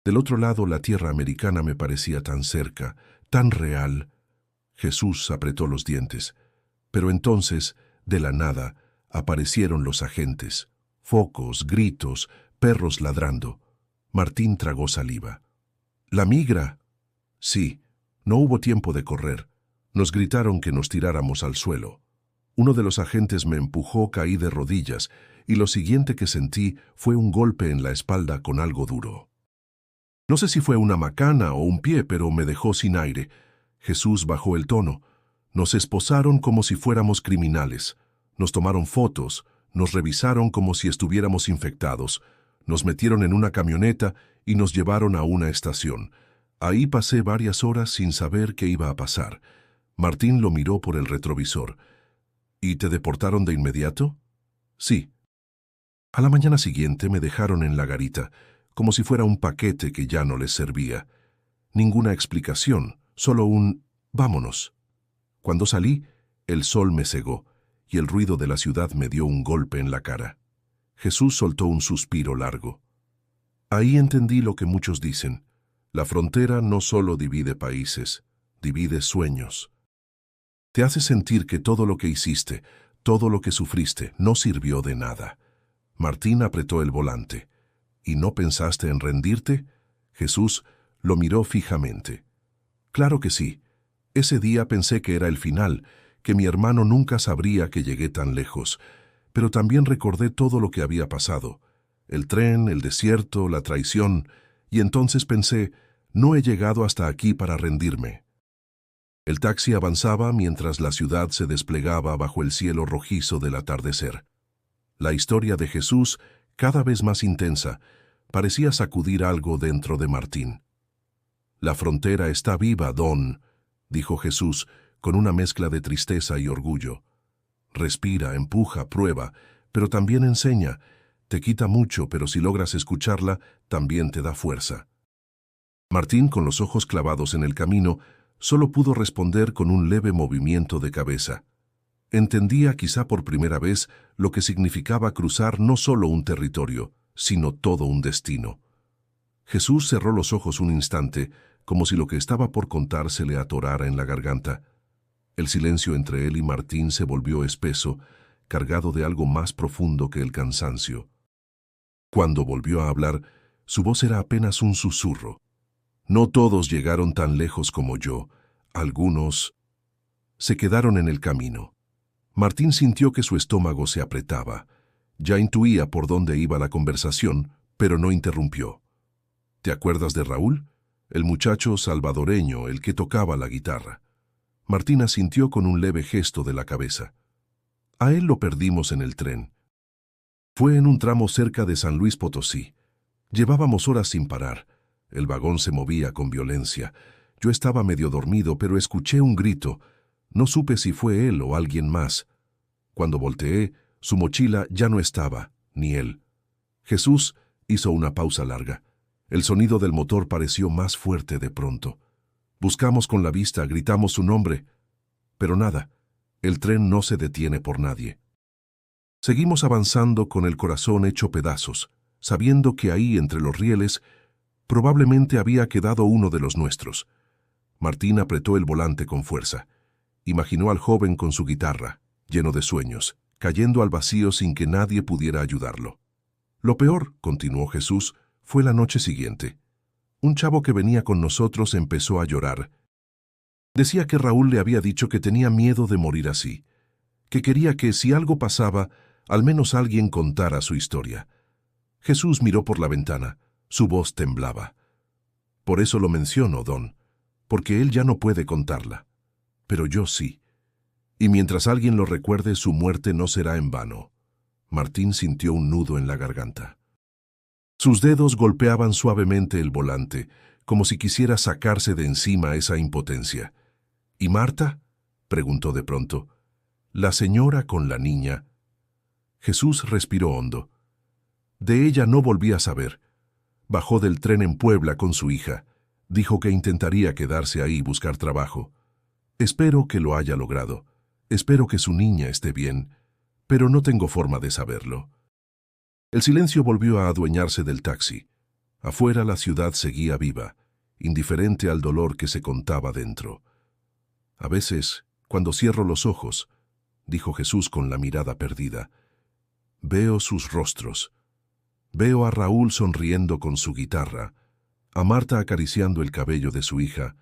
Del otro lado, la tierra americana me parecía tan cerca, tan real. Jesús apretó los dientes. Pero entonces, de la nada, aparecieron los agentes. Focos, gritos, perros ladrando. Martín tragó saliva. ¿La migra? Sí, no hubo tiempo de correr. Nos gritaron que nos tiráramos al suelo. Uno de los agentes me empujó, caí de rodillas, y lo siguiente que sentí fue un golpe en la espalda con algo duro. No sé si fue una macana o un pie, pero me dejó sin aire. Jesús bajó el tono. Nos esposaron como si fuéramos criminales. Nos tomaron fotos, nos revisaron como si estuviéramos infectados. Nos metieron en una camioneta y nos llevaron a una estación. Ahí pasé varias horas sin saber qué iba a pasar. Martín lo miró por el retrovisor. ¿Y te deportaron de inmediato? Sí. A la mañana siguiente me dejaron en la garita, como si fuera un paquete que ya no les servía. Ninguna explicación, solo un «vámonos». Cuando salí, el sol me cegó y el ruido de la ciudad me dio un golpe en la cara. Jesús soltó un suspiro largo. Ahí entendí lo que muchos dicen. La frontera no solo divide países, divide sueños. Te hace sentir que todo lo que hiciste, todo lo que sufriste, no sirvió de nada. Martín apretó el volante. ¿Y no pensaste en rendirte? Jesús lo miró fijamente. Claro que sí. Ese día pensé que era el final, que mi hermano nunca sabría que llegué tan lejos, pero también recordé todo lo que había pasado. El tren, el desierto, la traición, y entonces pensé, no he llegado hasta aquí para rendirme. El taxi avanzaba mientras la ciudad se desplegaba bajo el cielo rojizo del atardecer. La historia de Jesús, cada vez más intensa, parecía sacudir algo dentro de Martín. «La frontera está viva, Don», dijo Jesús, con una mezcla de tristeza y orgullo. «Respira, empuja, prueba, pero también enseña. Te quita mucho, pero si logras escucharla, también te da fuerza. Martín, con los ojos clavados en el camino, solo pudo responder con un leve movimiento de cabeza. Entendía quizá por primera vez lo que significaba cruzar no solo un territorio, sino todo un destino. Jesús cerró los ojos un instante, como si lo que estaba por contar se le atorara en la garganta. El silencio entre él y Martín se volvió espeso, cargado de algo más profundo que el cansancio. Cuando volvió a hablar, su voz era apenas un susurro. No todos llegaron tan lejos como yo. Algunos se quedaron en el camino. Martín sintió que su estómago se apretaba. Ya intuía por dónde iba la conversación, pero no interrumpió. ¿Te acuerdas de Raúl? El muchacho salvadoreño, el que tocaba la guitarra. Martín asintió con un leve gesto de la cabeza. A él lo perdimos en el tren. Fue en un tramo cerca de San Luis Potosí. Llevábamos horas sin parar. El vagón se movía con violencia. Yo estaba medio dormido, pero escuché un grito. No supe si fue él o alguien más. Cuando volteé, su mochila ya no estaba, ni él. Jesús hizo una pausa larga. El sonido del motor pareció más fuerte de pronto. Buscamos con la vista, gritamos su nombre. Pero nada, el tren no se detiene por nadie. Seguimos avanzando con el corazón hecho pedazos, sabiendo que ahí entre los rieles probablemente había quedado uno de los nuestros. Martín apretó el volante con fuerza. Imaginó al joven con su guitarra, lleno de sueños, cayendo al vacío sin que nadie pudiera ayudarlo. Lo peor, continuó Jesús, fue la noche siguiente. Un chavo que venía con nosotros empezó a llorar. Decía que Raúl le había dicho que tenía miedo de morir así, que quería que si algo pasaba, al menos alguien contara su historia. Jesús miró por la ventana. Su voz temblaba. Por eso lo menciono, Don, porque él ya no puede contarla. Pero yo sí. Y mientras alguien lo recuerde, su muerte no será en vano. Martín sintió un nudo en la garganta. Sus dedos golpeaban suavemente el volante, como si quisiera sacarse de encima esa impotencia. ¿Y Marta? Preguntó de pronto. La señora con la niña. Jesús respiró hondo. De ella no volví a saber. Bajó del tren en Puebla con su hija. Dijo que intentaría quedarse ahí y buscar trabajo. Espero que lo haya logrado. Espero que su niña esté bien, pero no tengo forma de saberlo. El silencio volvió a adueñarse del taxi. Afuera la ciudad seguía viva, indiferente al dolor que se contaba dentro. A veces, cuando cierro los ojos, dijo Jesús con la mirada perdida, veo sus rostros. Veo a Raúl sonriendo con su guitarra, a Marta acariciando el cabello de su hija,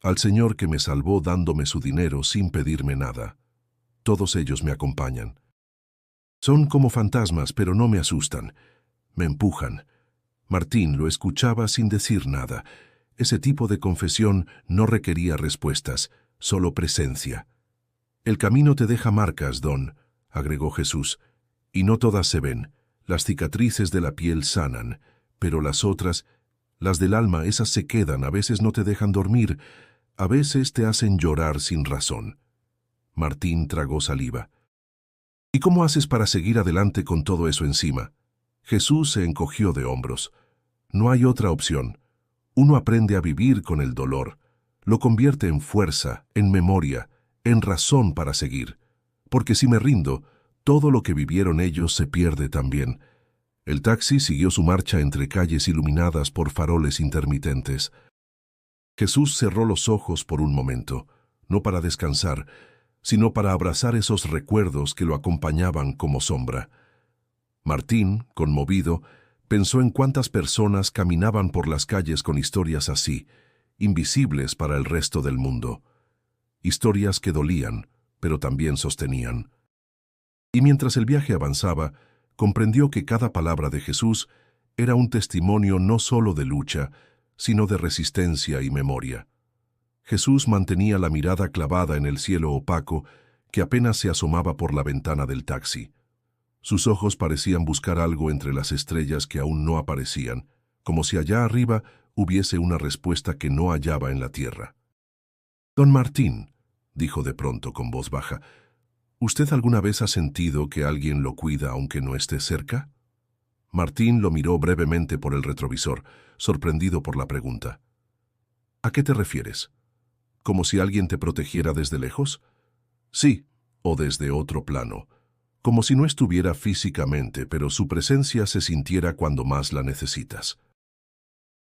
al Señor que me salvó dándome su dinero sin pedirme nada. Todos ellos me acompañan. Son como fantasmas, pero no me asustan. Me empujan. Martín lo escuchaba sin decir nada. Ese tipo de confesión no requería respuestas, solo presencia. El camino te deja marcas, Don, agregó Jesús, y no todas se ven. Las cicatrices de la piel sanan, pero las otras, las del alma, esas se quedan, a veces no te dejan dormir, a veces te hacen llorar sin razón. Martín tragó saliva. ¿Y cómo haces para seguir adelante con todo eso encima? Jesús se encogió de hombros. No hay otra opción. Uno aprende a vivir con el dolor. Lo convierte en fuerza, en memoria, en razón para seguir. Porque si me rindo, todo lo que vivieron ellos se pierde también. El taxi siguió su marcha entre calles iluminadas por faroles intermitentes. Jesús cerró los ojos por un momento, no para descansar, sino para abrazar esos recuerdos que lo acompañaban como sombra. Martín, conmovido, pensó en cuántas personas caminaban por las calles con historias así, invisibles para el resto del mundo. Historias que dolían, pero también sostenían. Y mientras el viaje avanzaba, comprendió que cada palabra de Jesús era un testimonio no solo de lucha, sino de resistencia y memoria. Jesús mantenía la mirada clavada en el cielo opaco que apenas se asomaba por la ventana del taxi. Sus ojos parecían buscar algo entre las estrellas que aún no aparecían, como si allá arriba hubiese una respuesta que no hallaba en la tierra. «Don Martín», dijo de pronto con voz baja, «¿usted alguna vez ha sentido que alguien lo cuida aunque no esté cerca?» Martín lo miró brevemente por el retrovisor, sorprendido por la pregunta. ¿A qué te refieres? ¿Como si alguien te protegiera desde lejos? Sí, o desde otro plano. Como si no estuviera físicamente, pero su presencia se sintiera cuando más la necesitas.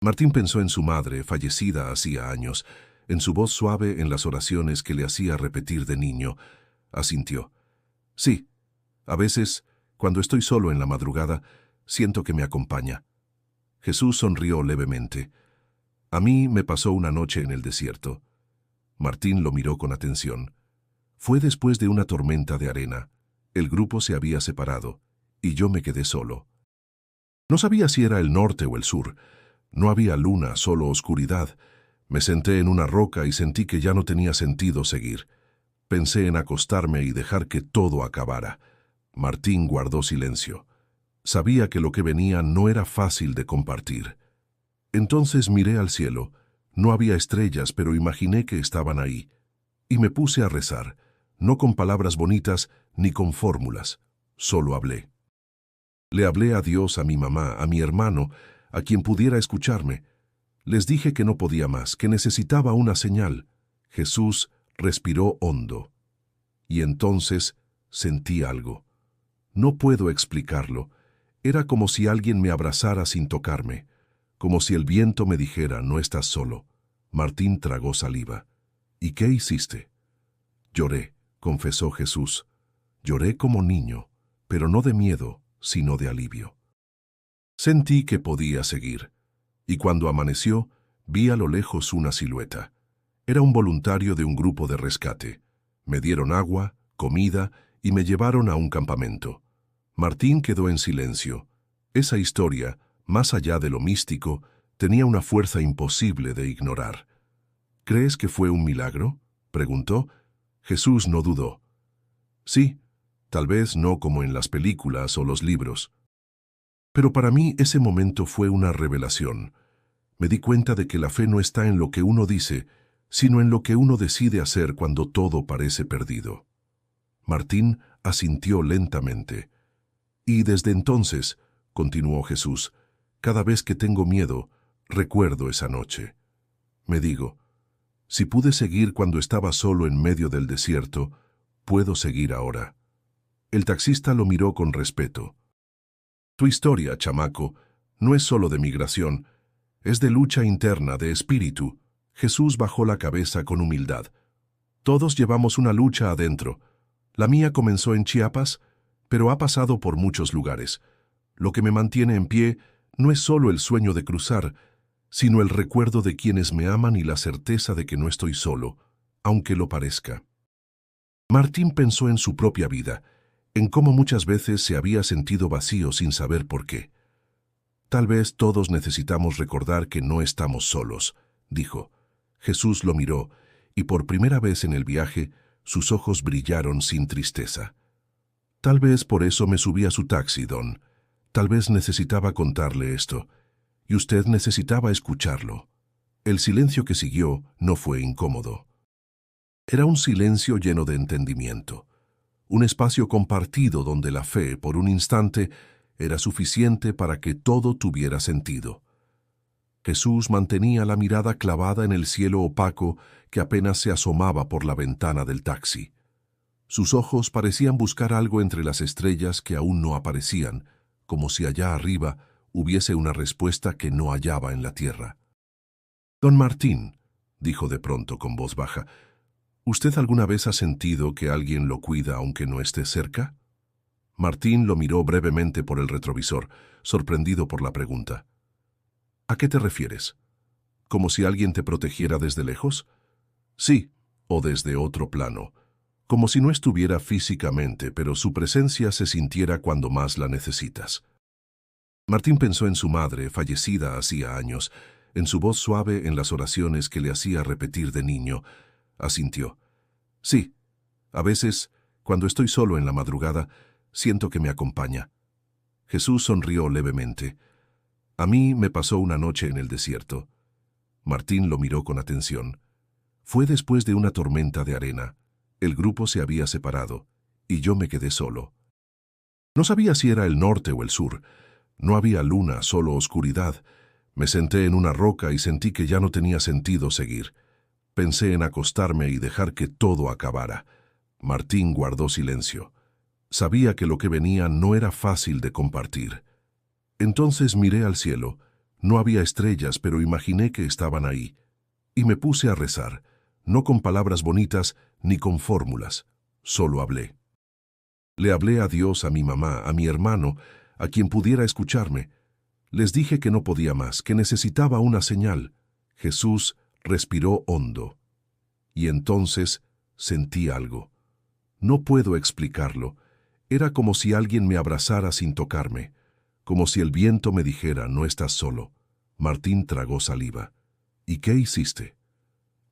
Martín pensó en su madre, fallecida hacía años, en su voz suave en las oraciones que le hacía repetir de niño. Asintió. Sí, a veces, cuando estoy solo en la madrugada, siento que me acompaña. Jesús sonrió levemente. A mí me pasó una noche en el desierto. Martín lo miró con atención. Fue después de una tormenta de arena. El grupo se había separado, y yo me quedé solo. No sabía si era el norte o el sur. No había luna, solo oscuridad. Me senté en una roca y sentí que ya no tenía sentido seguir. Pensé en acostarme y dejar que todo acabara. Martín guardó silencio. Sabía que lo que venía no era fácil de compartir. Entonces miré al cielo. No había estrellas, pero imaginé que estaban ahí. Y me puse a rezar, no con palabras bonitas ni con fórmulas. Solo hablé. Le hablé a Dios, a mi mamá, a mi hermano, a quien pudiera escucharme. Les dije que no podía más, que necesitaba una señal. Jesús respiró hondo. Y entonces sentí algo. No puedo explicarlo. Era como si alguien me abrazara sin tocarme, como si el viento me dijera, no estás solo. Martín tragó saliva. ¿Y qué hiciste? Lloré, confesó Jesús. Lloré como niño, pero no de miedo, sino de alivio. Sentí que podía seguir, y cuando amaneció, vi a lo lejos una silueta. Era un voluntario de un grupo de rescate. Me dieron agua, comida, y me llevaron a un campamento. Martín quedó en silencio. Esa historia, más allá de lo místico, tenía una fuerza imposible de ignorar. ¿Crees que fue un milagro?, preguntó. Jesús no dudó. Sí, tal vez no como en las películas o los libros. Pero para mí ese momento fue una revelación. Me di cuenta de que la fe no está en lo que uno dice, sino en lo que uno decide hacer cuando todo parece perdido. Martín asintió lentamente. Y desde entonces, continuó Jesús, cada vez que tengo miedo, recuerdo esa noche. Me digo, si pude seguir cuando estaba solo en medio del desierto, puedo seguir ahora. El taxista lo miró con respeto. Tu historia, chamaco, no es solo de migración, es de lucha interna, de espíritu. Jesús bajó la cabeza con humildad. Todos llevamos una lucha adentro. La mía comenzó en Chiapas, pero ha pasado por muchos lugares. Lo que me mantiene en pie no es solo el sueño de cruzar, sino el recuerdo de quienes me aman y la certeza de que no estoy solo, aunque lo parezca. Martín pensó en su propia vida, en cómo muchas veces se había sentido vacío sin saber por qué. Tal vez todos necesitamos recordar que no estamos solos, dijo. Jesús lo miró, y por primera vez en el viaje, sus ojos brillaron sin tristeza. Tal vez por eso me subí a su taxi, Don. Tal vez necesitaba contarle esto, y usted necesitaba escucharlo. El silencio que siguió no fue incómodo. Era un silencio lleno de entendimiento, un espacio compartido donde la fe, por un instante, era suficiente para que todo tuviera sentido. Jesús mantenía la mirada clavada en el cielo opaco que apenas se asomaba por la ventana del taxi. Sus ojos parecían buscar algo entre las estrellas que aún no aparecían, como si allá arriba hubiese una respuesta que no hallaba en la tierra. Don Martín, dijo de pronto con voz baja, ¿usted alguna vez ha sentido que alguien lo cuida aunque no esté cerca? Martín lo miró brevemente por el retrovisor, sorprendido por la pregunta. ¿A qué te refieres? ¿Como si alguien te protegiera desde lejos? Sí, o desde otro plano. Como si no estuviera físicamente, pero su presencia se sintiera cuando más la necesitas. Martín pensó en su madre, fallecida hacía años, en su voz suave en las oraciones que le hacía repetir de niño. Asintió. Sí, a veces, cuando estoy solo en la madrugada, siento que me acompaña. Jesús sonrió levemente. A mí me pasó una noche en el desierto. Martín lo miró con atención. Fue después de una tormenta de arena. El grupo se había separado, y yo me quedé solo. No sabía si era el norte o el sur. No había luna, solo oscuridad. Me senté en una roca y sentí que ya no tenía sentido seguir. Pensé en acostarme y dejar que todo acabara. Martín guardó silencio. Sabía que lo que venía no era fácil de compartir. Entonces miré al cielo. No había estrellas, pero imaginé que estaban ahí. Y me puse a rezar, no con palabras bonitas ni con fórmulas. Solo hablé. Le hablé a Dios, a mi mamá, a mi hermano, a quien pudiera escucharme. Les dije que no podía más, que necesitaba una señal. Jesús respiró hondo. Y entonces sentí algo. No puedo explicarlo. Era como si alguien me abrazara sin tocarme, como si el viento me dijera, no estás solo. Martín tragó saliva. ¿Y qué hiciste?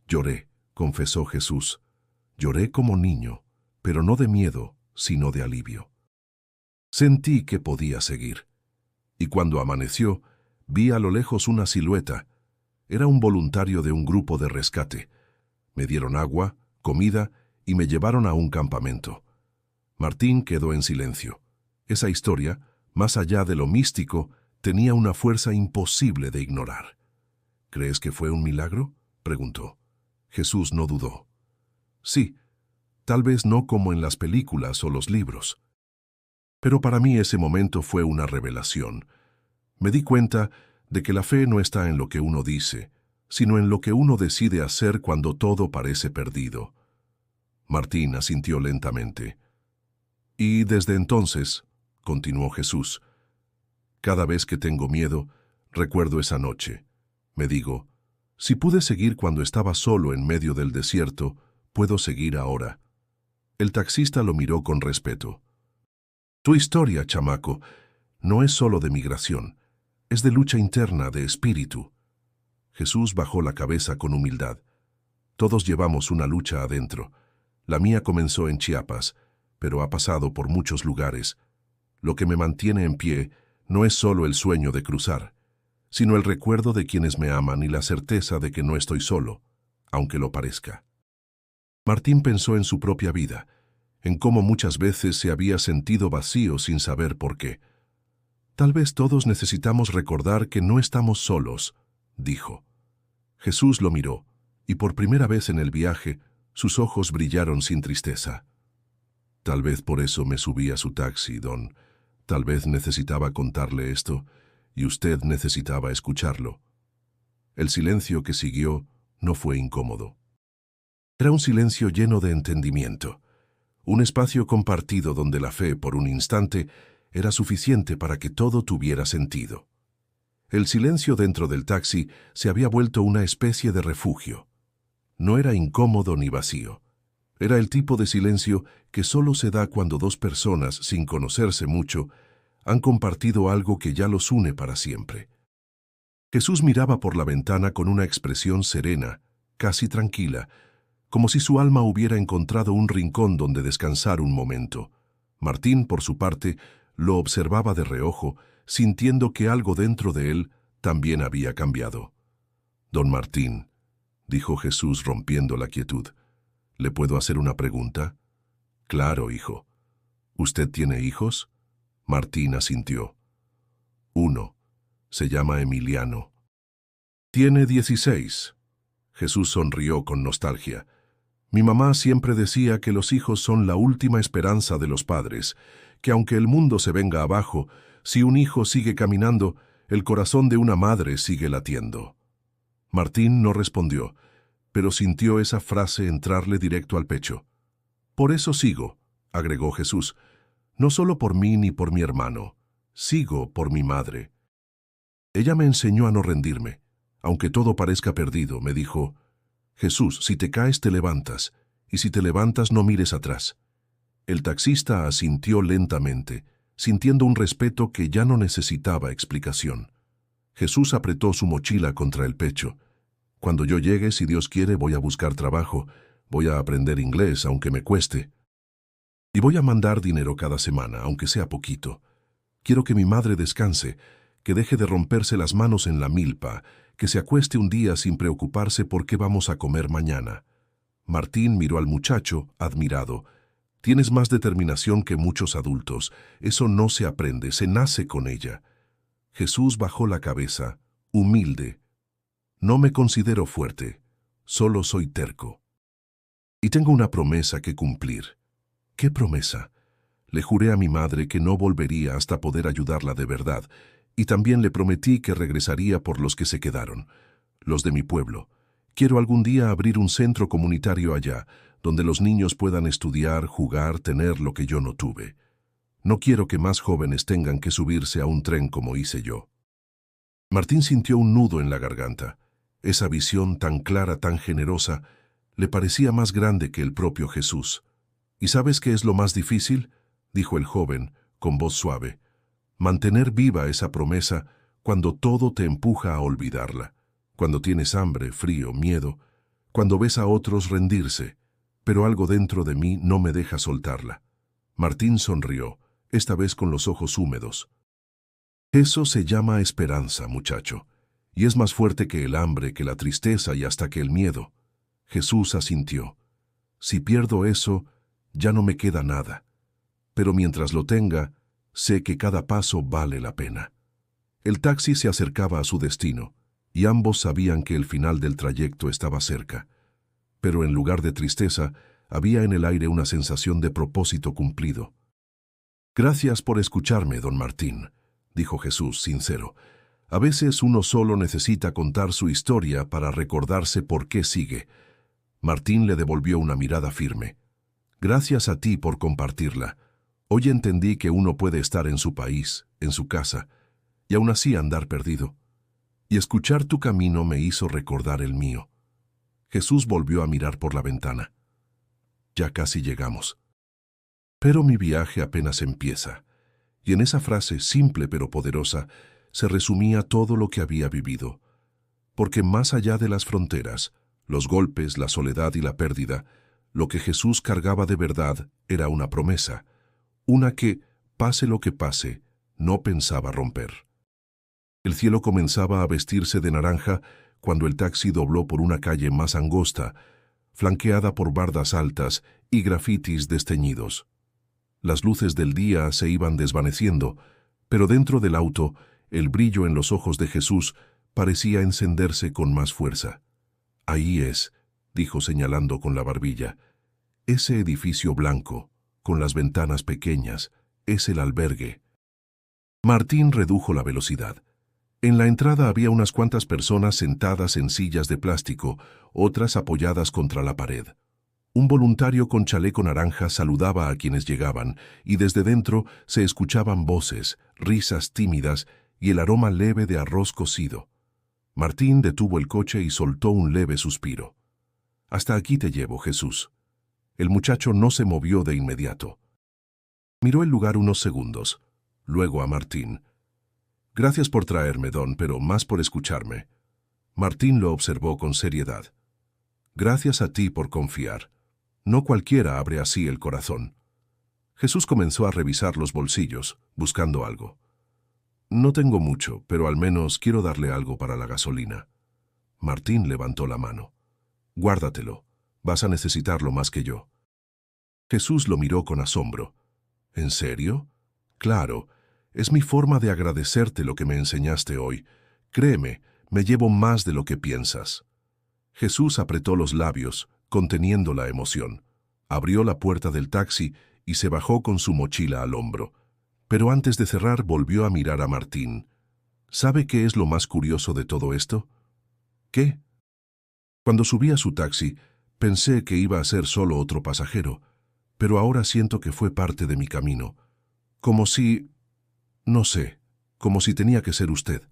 Lloré, confesó Jesús. Lloré como niño, pero no de miedo, sino de alivio. Sentí que podía seguir. Y cuando amaneció, vi a lo lejos una silueta. Era un voluntario de un grupo de rescate. Me dieron agua, comida y me llevaron a un campamento. Martín quedó en silencio. Esa historia, más allá de lo místico, tenía una fuerza imposible de ignorar. ¿Crees que fue un milagro?, preguntó. Jesús no dudó. Sí, tal vez no como en las películas o los libros. Pero para mí ese momento fue una revelación. Me di cuenta de que la fe no está en lo que uno dice, sino en lo que uno decide hacer cuando todo parece perdido. Martín asintió lentamente. Y desde entonces, continuó Jesús, cada vez que tengo miedo, recuerdo esa noche. Me digo, si pude seguir cuando estaba solo en medio del desierto, puedo seguir ahora. El taxista lo miró con respeto. Tu historia, chamaco, no es solo de migración, es de lucha interna, de espíritu. Jesús bajó la cabeza con humildad. Todos llevamos una lucha adentro. La mía comenzó en Chiapas, pero ha pasado por muchos lugares. Lo que me mantiene en pie no es solo el sueño de cruzar, sino el recuerdo de quienes me aman y la certeza de que no estoy solo, aunque lo parezca. Martín pensó en su propia vida, en cómo muchas veces se había sentido vacío sin saber por qué. Tal vez todos necesitamos recordar que no estamos solos, dijo. Jesús lo miró, y por primera vez en el viaje, sus ojos brillaron sin tristeza. Tal vez por eso me subí a su taxi, don. Tal vez necesitaba contarle esto, y usted necesitaba escucharlo. El silencio que siguió no fue incómodo. Era un silencio lleno de entendimiento, un espacio compartido donde la fe, por un instante, era suficiente para que todo tuviera sentido. El silencio dentro del taxi se había vuelto una especie de refugio. No era incómodo ni vacío. Era el tipo de silencio que solo se da cuando dos personas, sin conocerse mucho, han compartido algo que ya los une para siempre. Jesús miraba por la ventana con una expresión serena, casi tranquila, como si su alma hubiera encontrado un rincón donde descansar un momento. Martín, por su parte, lo observaba de reojo, sintiendo que algo dentro de él también había cambiado. Don Martín, dijo Jesús rompiendo la quietud, ¿le puedo hacer una pregunta? Claro, hijo. ¿Usted tiene hijos? Martín asintió. Uno. Se llama Emiliano. Tiene 16. Jesús sonrió con nostalgia. Mi mamá siempre decía que los hijos son la última esperanza de los padres, que aunque el mundo se venga abajo, si un hijo sigue caminando, el corazón de una madre sigue latiendo. Martín no respondió, pero sintió esa frase entrarle directo al pecho. Por eso sigo, agregó Jesús, no solo por mí ni por mi hermano, sigo por mi madre. Ella me enseñó a no rendirme. Aunque todo parezca perdido, me dijo, Jesús, si te caes te levantas, y si te levantas no mires atrás. El taxista asintió lentamente, sintiendo un respeto que ya no necesitaba explicación. Jesús apretó su mochila contra el pecho. Cuando yo llegue, si Dios quiere, voy a buscar trabajo, voy a aprender inglés, aunque me cueste. Y voy a mandar dinero cada semana, aunque sea poquito. Quiero que mi madre descanse, que deje de romperse las manos en la milpa, que se acueste un día sin preocuparse por qué vamos a comer mañana. Martín miró al muchacho, admirado. Tienes más determinación que muchos adultos. Eso no se aprende, se nace con ella. Jesús bajó la cabeza, humilde. No me considero fuerte, solo soy terco. Y tengo una promesa que cumplir. ¿Qué promesa? Le juré a mi madre que no volvería hasta poder ayudarla de verdad, y también le prometí que regresaría por los que se quedaron, los de mi pueblo. Quiero algún día abrir un centro comunitario allá, donde los niños puedan estudiar, jugar, tener lo que yo no tuve. No quiero que más jóvenes tengan que subirse a un tren como hice yo. Martín sintió un nudo en la garganta. Esa visión tan clara, tan generosa, le parecía más grande que el propio Jesús. ¿Y sabes qué es lo más difícil?, dijo el joven, con voz suave. Mantener viva esa promesa cuando todo te empuja a olvidarla, cuando tienes hambre, frío, miedo, cuando ves a otros rendirse, pero algo dentro de mí no me deja soltarla. Martín sonrió, esta vez con los ojos húmedos. Eso se llama esperanza, muchacho, y es más fuerte que el hambre, que la tristeza y hasta que el miedo. Jesús asintió. Si pierdo eso, ya no me queda nada. Pero mientras lo tenga, sé que cada paso vale la pena. El taxi se acercaba a su destino, y ambos sabían que el final del trayecto estaba cerca. Pero en lugar de tristeza, había en el aire una sensación de propósito cumplido. Gracias por escucharme, don Martín, dijo Jesús, sincero. A veces uno solo necesita contar su historia para recordarse por qué sigue. Martín le devolvió una mirada firme. Gracias a ti por compartirla. Hoy entendí que uno puede estar en su país, en su casa, y aún así andar perdido. Y escuchar tu camino me hizo recordar el mío. Jesús volvió a mirar por la ventana. Ya casi llegamos. Pero mi viaje apenas empieza. Y en esa frase simple pero poderosa se resumía todo lo que había vivido. Porque más allá de las fronteras, los golpes, la soledad y la pérdida, lo que Jesús cargaba de verdad era una promesa, una que, pase lo que pase, no pensaba romper. El cielo comenzaba a vestirse de naranja cuando el taxi dobló por una calle más angosta, flanqueada por bardas altas y grafitis desteñidos. Las luces del día se iban desvaneciendo, pero dentro del auto, el brillo en los ojos de Jesús parecía encenderse con más fuerza. Ahí es, dijo señalando con la barbilla. Ese edificio blanco, con las ventanas pequeñas, es el albergue. Martín redujo la velocidad. En la entrada había unas cuantas personas sentadas en sillas de plástico, otras apoyadas contra la pared. Un voluntario con chaleco naranja saludaba a quienes llegaban, y desde dentro se escuchaban voces, risas tímidas y el aroma leve de arroz cocido. Martín detuvo el coche y soltó un leve suspiro. Hasta aquí te llevo, Jesús. El muchacho no se movió de inmediato. Miró el lugar unos segundos, luego a Martín. Gracias por traerme, don, pero más por escucharme. Martín lo observó con seriedad. Gracias a ti por confiar. No cualquiera abre así el corazón. Jesús comenzó a revisar los bolsillos, buscando algo. No tengo mucho, pero al menos quiero darle algo para la gasolina. Martín levantó la mano. Guárdatelo. Vas a necesitarlo más que yo. Jesús lo miró con asombro. ¿En serio? Claro, es mi forma de agradecerte lo que me enseñaste hoy. Créeme, me llevo más de lo que piensas. Jesús apretó los labios, conteniendo la emoción. Abrió la puerta del taxi y se bajó con su mochila al hombro. Pero antes de cerrar volvió a mirar a Martín. ¿Sabe qué es lo más curioso de todo esto? ¿Qué? Cuando subí a su taxi, pensé que iba a ser solo otro pasajero, pero ahora siento que fue parte de mi camino. Como si... no sé, como si tenía que ser usted.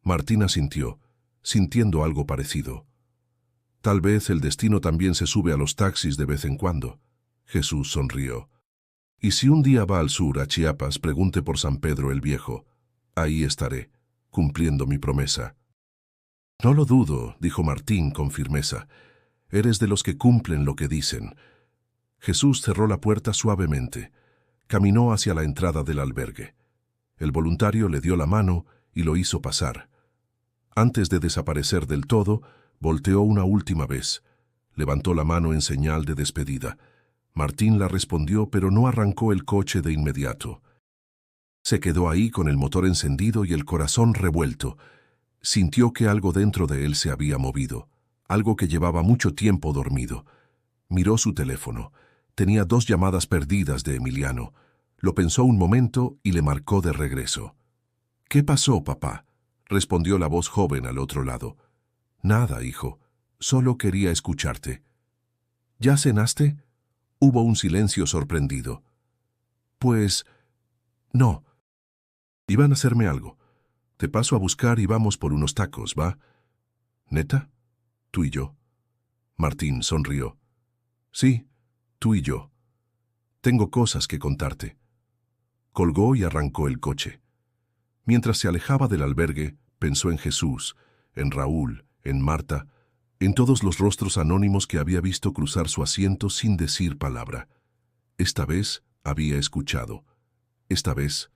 Martín asintió, sintiendo algo parecido. Tal vez el destino también se sube a los taxis de vez en cuando. Jesús sonrió. Y si un día va al sur, a Chiapas, pregunte por San Pedro el Viejo. Ahí estaré, cumpliendo mi promesa. No lo dudo, dijo Martín con firmeza. Eres de los que cumplen lo que dicen. Jesús cerró la puerta suavemente. Caminó hacia la entrada del albergue. El voluntario le dio la mano y lo hizo pasar. Antes de desaparecer del todo, volteó una última vez. Levantó la mano en señal de despedida. Martín la respondió, pero no arrancó el coche de inmediato. Se quedó ahí con el motor encendido y el corazón revuelto. Sintió que algo dentro de él se había movido, algo que llevaba mucho tiempo dormido. Miró su teléfono. Tenía 2 llamadas perdidas de Emiliano. Lo pensó un momento y le marcó de regreso. «¿Qué pasó, papá?», respondió la voz joven al otro lado. «Nada, hijo. Solo quería escucharte». «¿Ya cenaste?». Hubo un silencio sorprendido. «Pues... no. Iban a hacerme algo. Te paso a buscar y vamos por unos tacos, ¿va?». «¿Neta? ¿Tú y yo?». Martín sonrió. «Sí, tú y yo. Tengo cosas que contarte». Colgó y arrancó el coche. Mientras se alejaba del albergue, pensó en Jesús, en Raúl, en Marta, en todos los rostros anónimos que había visto cruzar su asiento sin decir palabra. Esta vez había escuchado. Esta vez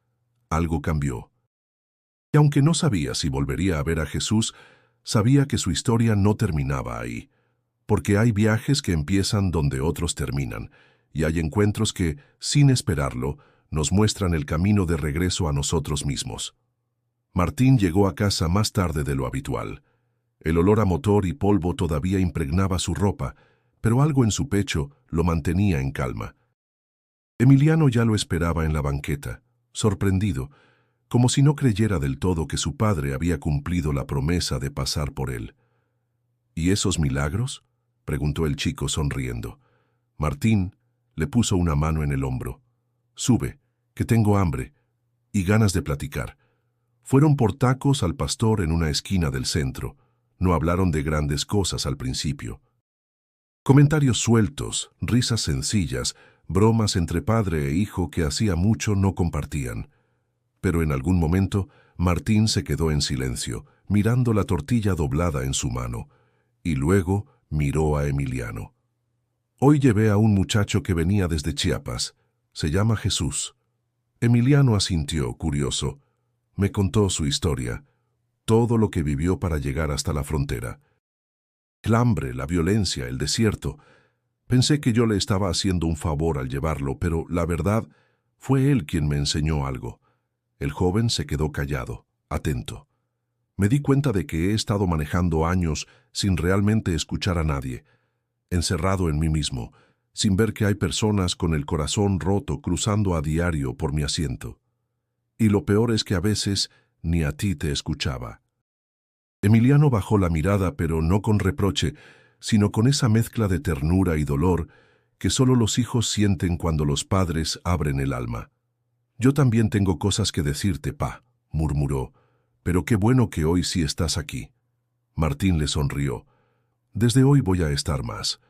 algo cambió. Y aunque no sabía si volvería a ver a Jesús, sabía que su historia no terminaba ahí. Porque hay viajes que empiezan donde otros terminan, y hay encuentros que, sin esperarlo, nos muestran el camino de regreso a nosotros mismos. Martín llegó a casa más tarde de lo habitual. El olor a motor y polvo todavía impregnaba su ropa, pero algo en su pecho lo mantenía en calma. Emiliano ya lo esperaba en la banqueta, sorprendido, como si no creyera del todo que su padre había cumplido la promesa de pasar por él. «¿Y esos milagros?», preguntó el chico sonriendo. Martín le puso una mano en el hombro. «Sube, que tengo hambre y ganas de platicar». Fueron por tacos al pastor en una esquina del centro. No hablaron de grandes cosas al principio. Comentarios sueltos, risas sencillas, bromas entre padre e hijo que hacía mucho no compartían. Pero en algún momento, Martín se quedó en silencio, mirando la tortilla doblada en su mano, y luego miró a Emiliano. «Hoy llevé a un muchacho que venía desde Chiapas. Se llama Jesús». Emiliano asintió, curioso. Me contó su historia, todo lo que vivió para llegar hasta la frontera. El hambre, la violencia, el desierto. Pensé que yo le estaba haciendo un favor al llevarlo, pero la verdad, fue él quien me enseñó algo. El joven se quedó callado, atento. Me di cuenta de que he estado manejando años sin realmente escuchar a nadie, encerrado en mí mismo, sin ver que hay personas con el corazón roto cruzando a diario por mi asiento. Y lo peor es que a veces ni a ti te escuchaba. Emiliano bajó la mirada, pero no con reproche, sino con esa mezcla de ternura y dolor que solo los hijos sienten cuando los padres abren el alma. «Yo también tengo cosas que decirte, pa», murmuró, «pero qué bueno que hoy sí estás aquí». Martín le sonrió. «Desde hoy voy a estar más,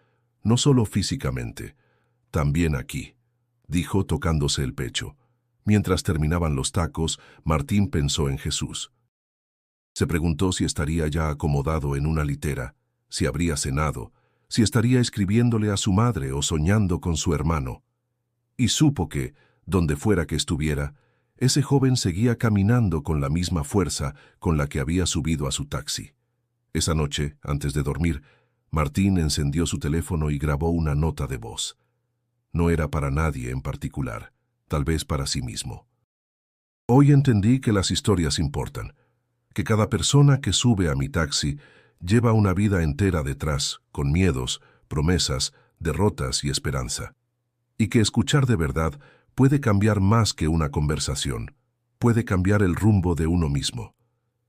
no solo físicamente, también aquí», dijo tocándose el pecho. Mientras terminaban los tacos, Martín pensó en Jesús. Se preguntó si estaría ya acomodado en una litera, si habría cenado, si estaría escribiéndole a su madre o soñando con su hermano. Y supo que, donde fuera que estuviera, ese joven seguía caminando con la misma fuerza con la que había subido a su taxi. Esa noche, antes de dormir, Martín encendió su teléfono y grabó una nota de voz. No era para nadie en particular, tal vez para sí mismo. «Hoy entendí que las historias importan, que cada persona que sube a mi taxi lleva una vida entera detrás, con miedos, promesas, derrotas y esperanza. Y que escuchar de verdad puede cambiar más que una conversación, puede cambiar el rumbo de uno mismo».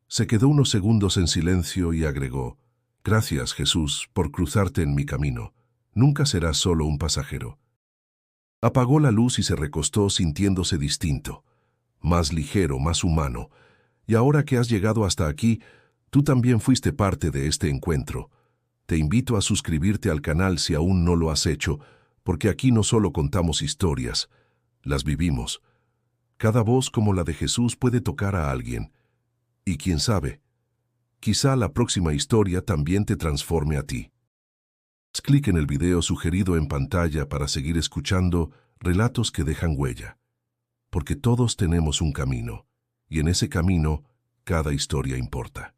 Se quedó unos segundos en silencio y agregó: «Gracias, Jesús, por cruzarte en mi camino. Nunca serás solo un pasajero». Apagó la luz y se recostó sintiéndose distinto, más ligero, más humano. Y ahora que has llegado hasta aquí, tú también fuiste parte de este encuentro. Te invito a suscribirte al canal si aún no lo has hecho, porque aquí no solo contamos historias, las vivimos. Cada voz como la de Jesús puede tocar a alguien. Y quién sabe, quizá la próxima historia también te transforme a ti. Haz clic en el video sugerido en pantalla para seguir escuchando relatos que dejan huella. Porque todos tenemos un camino, y en ese camino cada historia importa.